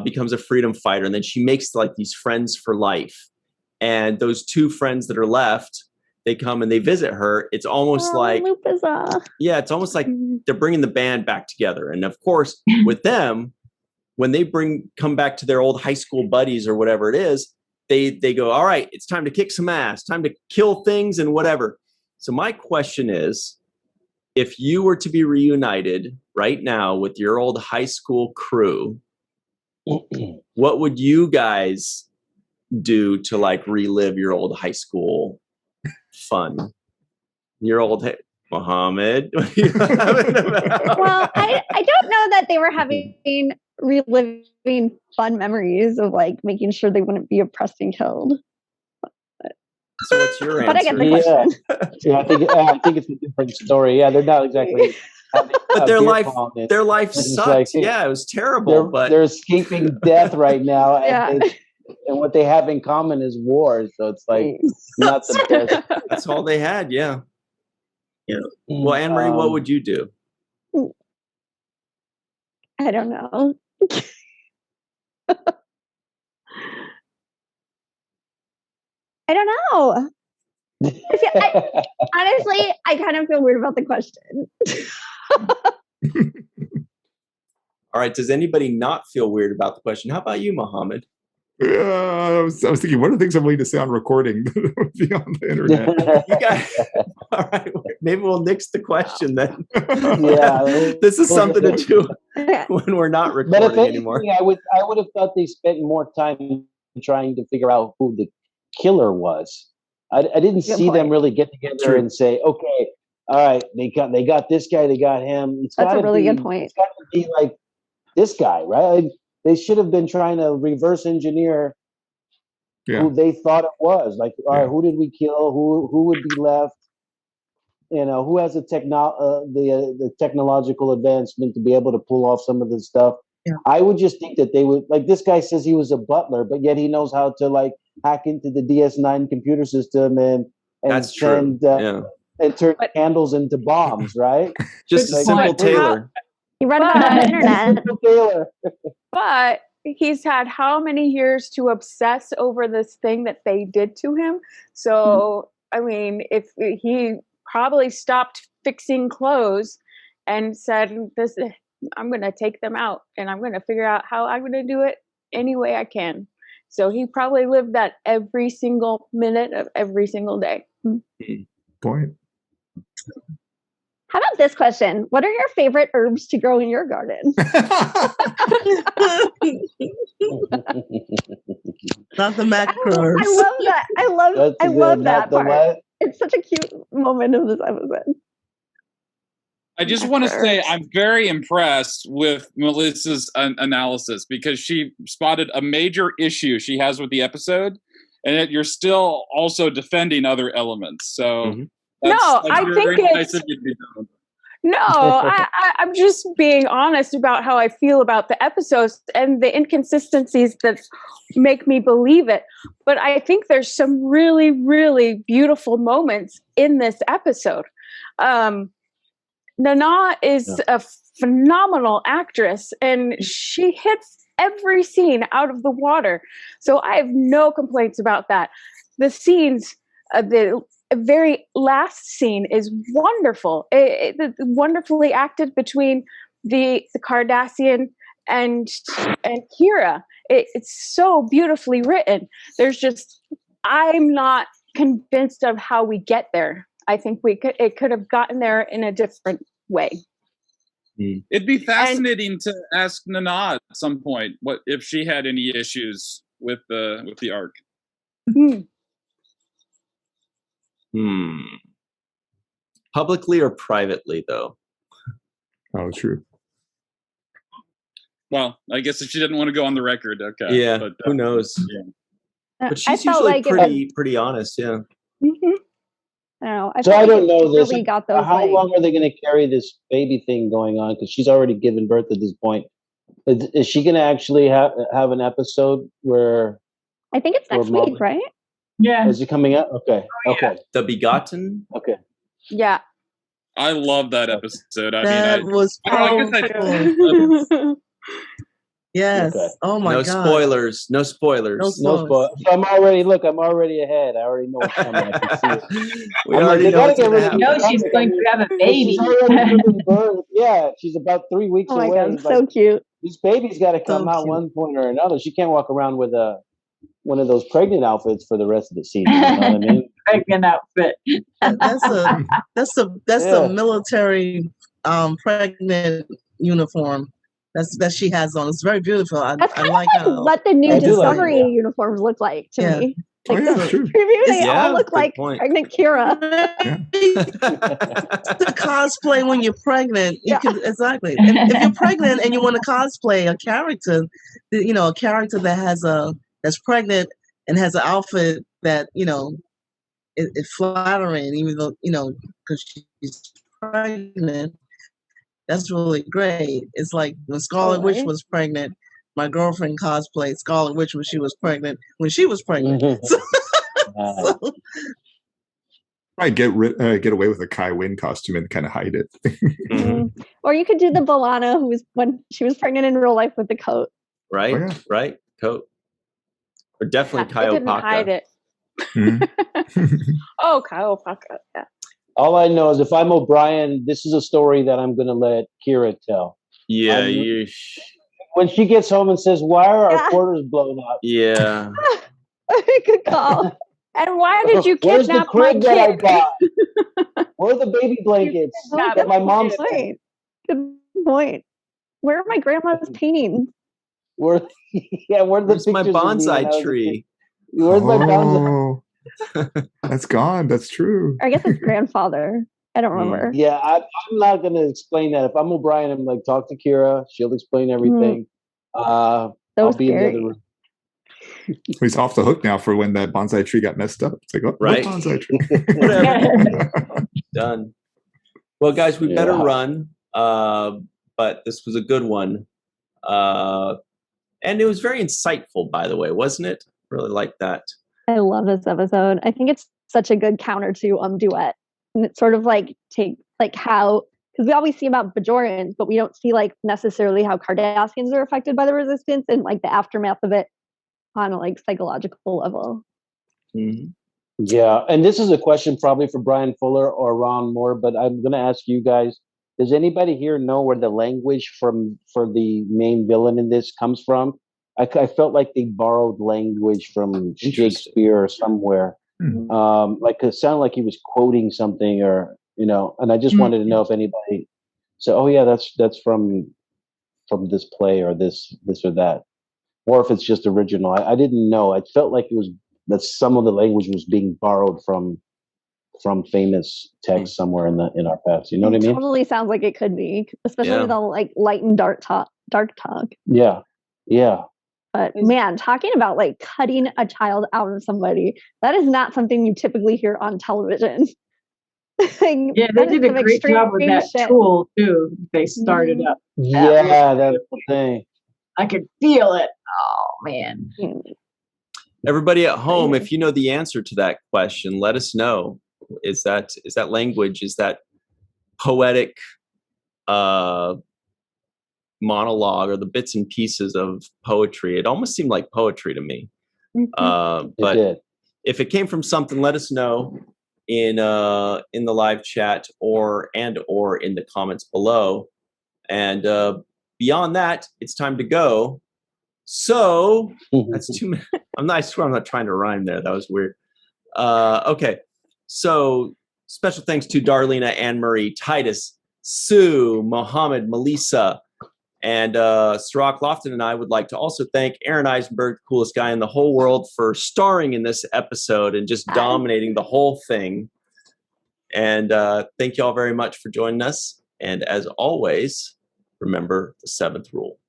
[SPEAKER 1] becomes a freedom fighter, and then she makes like these friends for life. And those two friends that are left, they come and they visit her. It's almost like it's almost like they're bringing the band back together. And of course, with them, when they come back to their old high school buddies or whatever it is, they go, all right, it's time to kick some ass, time to kill things and whatever. So my question is, if you were to be reunited right now with your old high school crew, what would you guys do to like relive your old high school fun? Your old Mohammed.
[SPEAKER 8] Well, I don't know that they were reliving fun memories of like making sure they wouldn't be oppressed and killed.
[SPEAKER 1] So what's your answer?
[SPEAKER 8] But I get the question.
[SPEAKER 2] Yeah, I think it's a different story. Yeah, they're not exactly.
[SPEAKER 1] But their life sucked. Like, yeah, it was terrible. But
[SPEAKER 2] they're escaping death right now,
[SPEAKER 8] Yeah.
[SPEAKER 2] and what they have in common is war. So it's like not the best.
[SPEAKER 1] That's all they had. Yeah. Well, Anne-Marie, what would you do?
[SPEAKER 8] I don't know. I don't know. Honestly, I kind of feel weird about the question.
[SPEAKER 1] All right. Does anybody not feel weird about the question? How about you, Mohammed?
[SPEAKER 4] I was thinking, what are the things I'm willing to say on recording be on the internet?
[SPEAKER 1] You guys, all right. Maybe we'll nix the question then.
[SPEAKER 2] Yeah,
[SPEAKER 1] this is something to do when we're not recording
[SPEAKER 2] but if anything,
[SPEAKER 1] anymore.
[SPEAKER 2] I would have thought they spent more time trying to figure out who the killer was. I didn't see them really get together and say, okay, all right, they got this guy, they got him.
[SPEAKER 8] That's a really good point.
[SPEAKER 2] It's got to be like this guy, right? Like, they should have been trying to reverse engineer who they thought it was. Like, all right, who did we kill? Who would be left? You know, who has the technological advancement to be able to pull off some of this stuff? Yeah. I would just think that they would, like, this guy says he was a butler, but yet he knows how to like hack into the DS9 computer system and
[SPEAKER 1] that's true.
[SPEAKER 2] And turn candles into bombs, right?
[SPEAKER 1] Just a simple tailor.
[SPEAKER 8] He read about on the internet.
[SPEAKER 3] But he's had how many years to obsess over this thing that they did to him? So, I mean, if he probably stopped fixing clothes and said, I'm going to take them out and I'm going to figure out how I'm going to do it any way I can. So he probably lived that every single minute of every single day.
[SPEAKER 4] Point.
[SPEAKER 8] How about this question? What are your favorite herbs to grow in your garden?
[SPEAKER 6] Not the Mac
[SPEAKER 8] I
[SPEAKER 6] curves.
[SPEAKER 8] love that. I love that part.
[SPEAKER 2] What?
[SPEAKER 8] It's such a cute moment of this episode.
[SPEAKER 5] I just want to say I'm very impressed with Melissa's analysis because she spotted a major issue she has with the episode, and yet you're still also defending other elements. So that's
[SPEAKER 3] I
[SPEAKER 5] very
[SPEAKER 3] think
[SPEAKER 5] nice of you to be doing.
[SPEAKER 3] No, I'm just being honest about how I feel about the episodes and the inconsistencies that make me believe it. But I think there's some really, really beautiful moments in this episode. Nana is a phenomenal actress, and she hits every scene out of the water. So I have no complaints about that. The scenes, the very last scene is wonderful. It's wonderfully acted between the Cardassian and Kira. It's so beautifully written. I'm not convinced of how we get there. I think it could have gotten there in a different way.
[SPEAKER 5] It'd be fascinating to ask Nana at some point what if she had any issues with the arc.
[SPEAKER 1] Publicly or privately, though?
[SPEAKER 4] Oh, true.
[SPEAKER 5] Well, I guess if she didn't want to go on the record, okay.
[SPEAKER 1] Yeah,
[SPEAKER 5] but,
[SPEAKER 1] who knows?
[SPEAKER 5] Yeah.
[SPEAKER 1] But she's usually pretty honest, yeah.
[SPEAKER 8] I don't know.
[SPEAKER 2] I don't know this.
[SPEAKER 8] Really got those,
[SPEAKER 2] how long are they going to carry this baby thing going on? Because she's already given birth at this point. Is she going to actually have an episode where?
[SPEAKER 8] I think it's next week, right?
[SPEAKER 7] Yeah.
[SPEAKER 2] Is it coming out? Okay. Okay.
[SPEAKER 1] The Begotten?
[SPEAKER 2] Okay.
[SPEAKER 3] Yeah.
[SPEAKER 5] I love that episode.
[SPEAKER 6] That was
[SPEAKER 5] powerful.
[SPEAKER 6] Yes. Okay. Oh my God.
[SPEAKER 1] Spoilers. No spoilers.
[SPEAKER 2] No spoilers. So I'm already ahead. I already know what's coming. I can see it.
[SPEAKER 1] We already know what's going to happen.
[SPEAKER 7] No, she's going to have a baby.
[SPEAKER 2] She's already giving birth. Yeah, she's about 3 weeks away.
[SPEAKER 8] Oh my God, so cute.
[SPEAKER 2] This baby's got to come out one point or another. She can't walk around with one of those pregnant outfits for the rest of the season. You know what I mean?
[SPEAKER 7] Pregnant outfit.
[SPEAKER 6] That's a military pregnant uniform. That she has on. It's very beautiful. I like how
[SPEAKER 8] what the new Discovery uniforms look like to me. Like they all look like pregnant Kira.
[SPEAKER 6] The cosplay when you're pregnant, you can exactly. And if you're pregnant and you want to cosplay a character, a character that's pregnant and has an outfit that is flattering, even though because she's pregnant. That's really great. It's like when Scarlet Witch was pregnant, my girlfriend cosplayed Scarlet Witch when she was pregnant.
[SPEAKER 4] I get away with a Kai Wynn costume and kind of hide it.
[SPEAKER 8] Or you could do the B'Elanna when she was pregnant in real life with the coat.
[SPEAKER 1] Right, right, coat. Or definitely Kai
[SPEAKER 3] didn't hide it. Oh, Kai Opaka, yeah.
[SPEAKER 2] All I know is if I'm O'Brien, this is a story that I'm going to let Kira tell.
[SPEAKER 1] Yeah.
[SPEAKER 2] When she gets home and says, "Why are our quarters blown up?"
[SPEAKER 1] Yeah.
[SPEAKER 8] Good call.
[SPEAKER 3] And why did you kidnap my kid?
[SPEAKER 2] That I bought? Where are the baby blankets that my mom sent?
[SPEAKER 8] Good point. Where are my grandma's paintings?
[SPEAKER 2] Where's
[SPEAKER 1] my bonsai tree?
[SPEAKER 2] Where's my bonsai?
[SPEAKER 4] That's gone. That's true.
[SPEAKER 8] I guess it's grandfather. I don't remember.
[SPEAKER 2] Yeah, I'm not going to explain that. If I'm O'Brien, I'm like, talk to Kira. She'll explain everything. I'll be in the other room.
[SPEAKER 4] He's off the hook now for when that bonsai tree got messed up. It's like, what bonsai tree?
[SPEAKER 1] Whatever. Done. Well, guys, we better run. But this was a good one. And it was very insightful, by the way, wasn't it? Really like that.
[SPEAKER 8] I love this episode. I think it's such a good counter to Duet. And it's sort of like how, because we always see about Bajorans, but we don't see necessarily how Cardassians are affected by the resistance and the aftermath of it on a psychological level.
[SPEAKER 2] Mm-hmm. Yeah, and this is a question probably for Brian Fuller or Ron Moore, but I'm going to ask you guys, does anybody here know where the language for the main villain in this comes from? I felt like they borrowed language from Shakespeare or somewhere. Mm-hmm. It sounded like he was quoting something and I just wanted to know if anybody said, oh yeah, that's from this play or this or that. or if it's just original. I didn't know. I felt like it was that some of the language was being borrowed from famous texts somewhere in our past. You know what I mean?
[SPEAKER 8] Totally sounds like it could be, especially with all like light and dark talk.
[SPEAKER 2] Yeah, yeah.
[SPEAKER 8] But man, talking about like cutting a child out of somebody, that is not something you typically hear on television.
[SPEAKER 7] Yeah, they did a great job with that tool too. They started up.
[SPEAKER 2] Yeah, that's the thing.
[SPEAKER 7] I could feel it. Oh man.
[SPEAKER 1] Everybody at home, if you know the answer to that question, let us know. Is that language? Is that poetic monologue or the bits and pieces of poetry? It almost seemed like poetry to me. But if it came from something, let us know in the live chat or in the comments below. And beyond that, it's time to go. So that's 2 minutes. I swear I'm not trying to rhyme there. That was weird. Okay. So special thanks to Darlena, Anne-Marie, Titus, Sue, Mohammed, Melissa, and Sirach Lofton. And I would like to also thank Aaron Eisenberg, the coolest guy in the whole world, for starring in this episode and just dominating the whole thing. And thank you all very much for joining us. And as always, remember the 7th rule.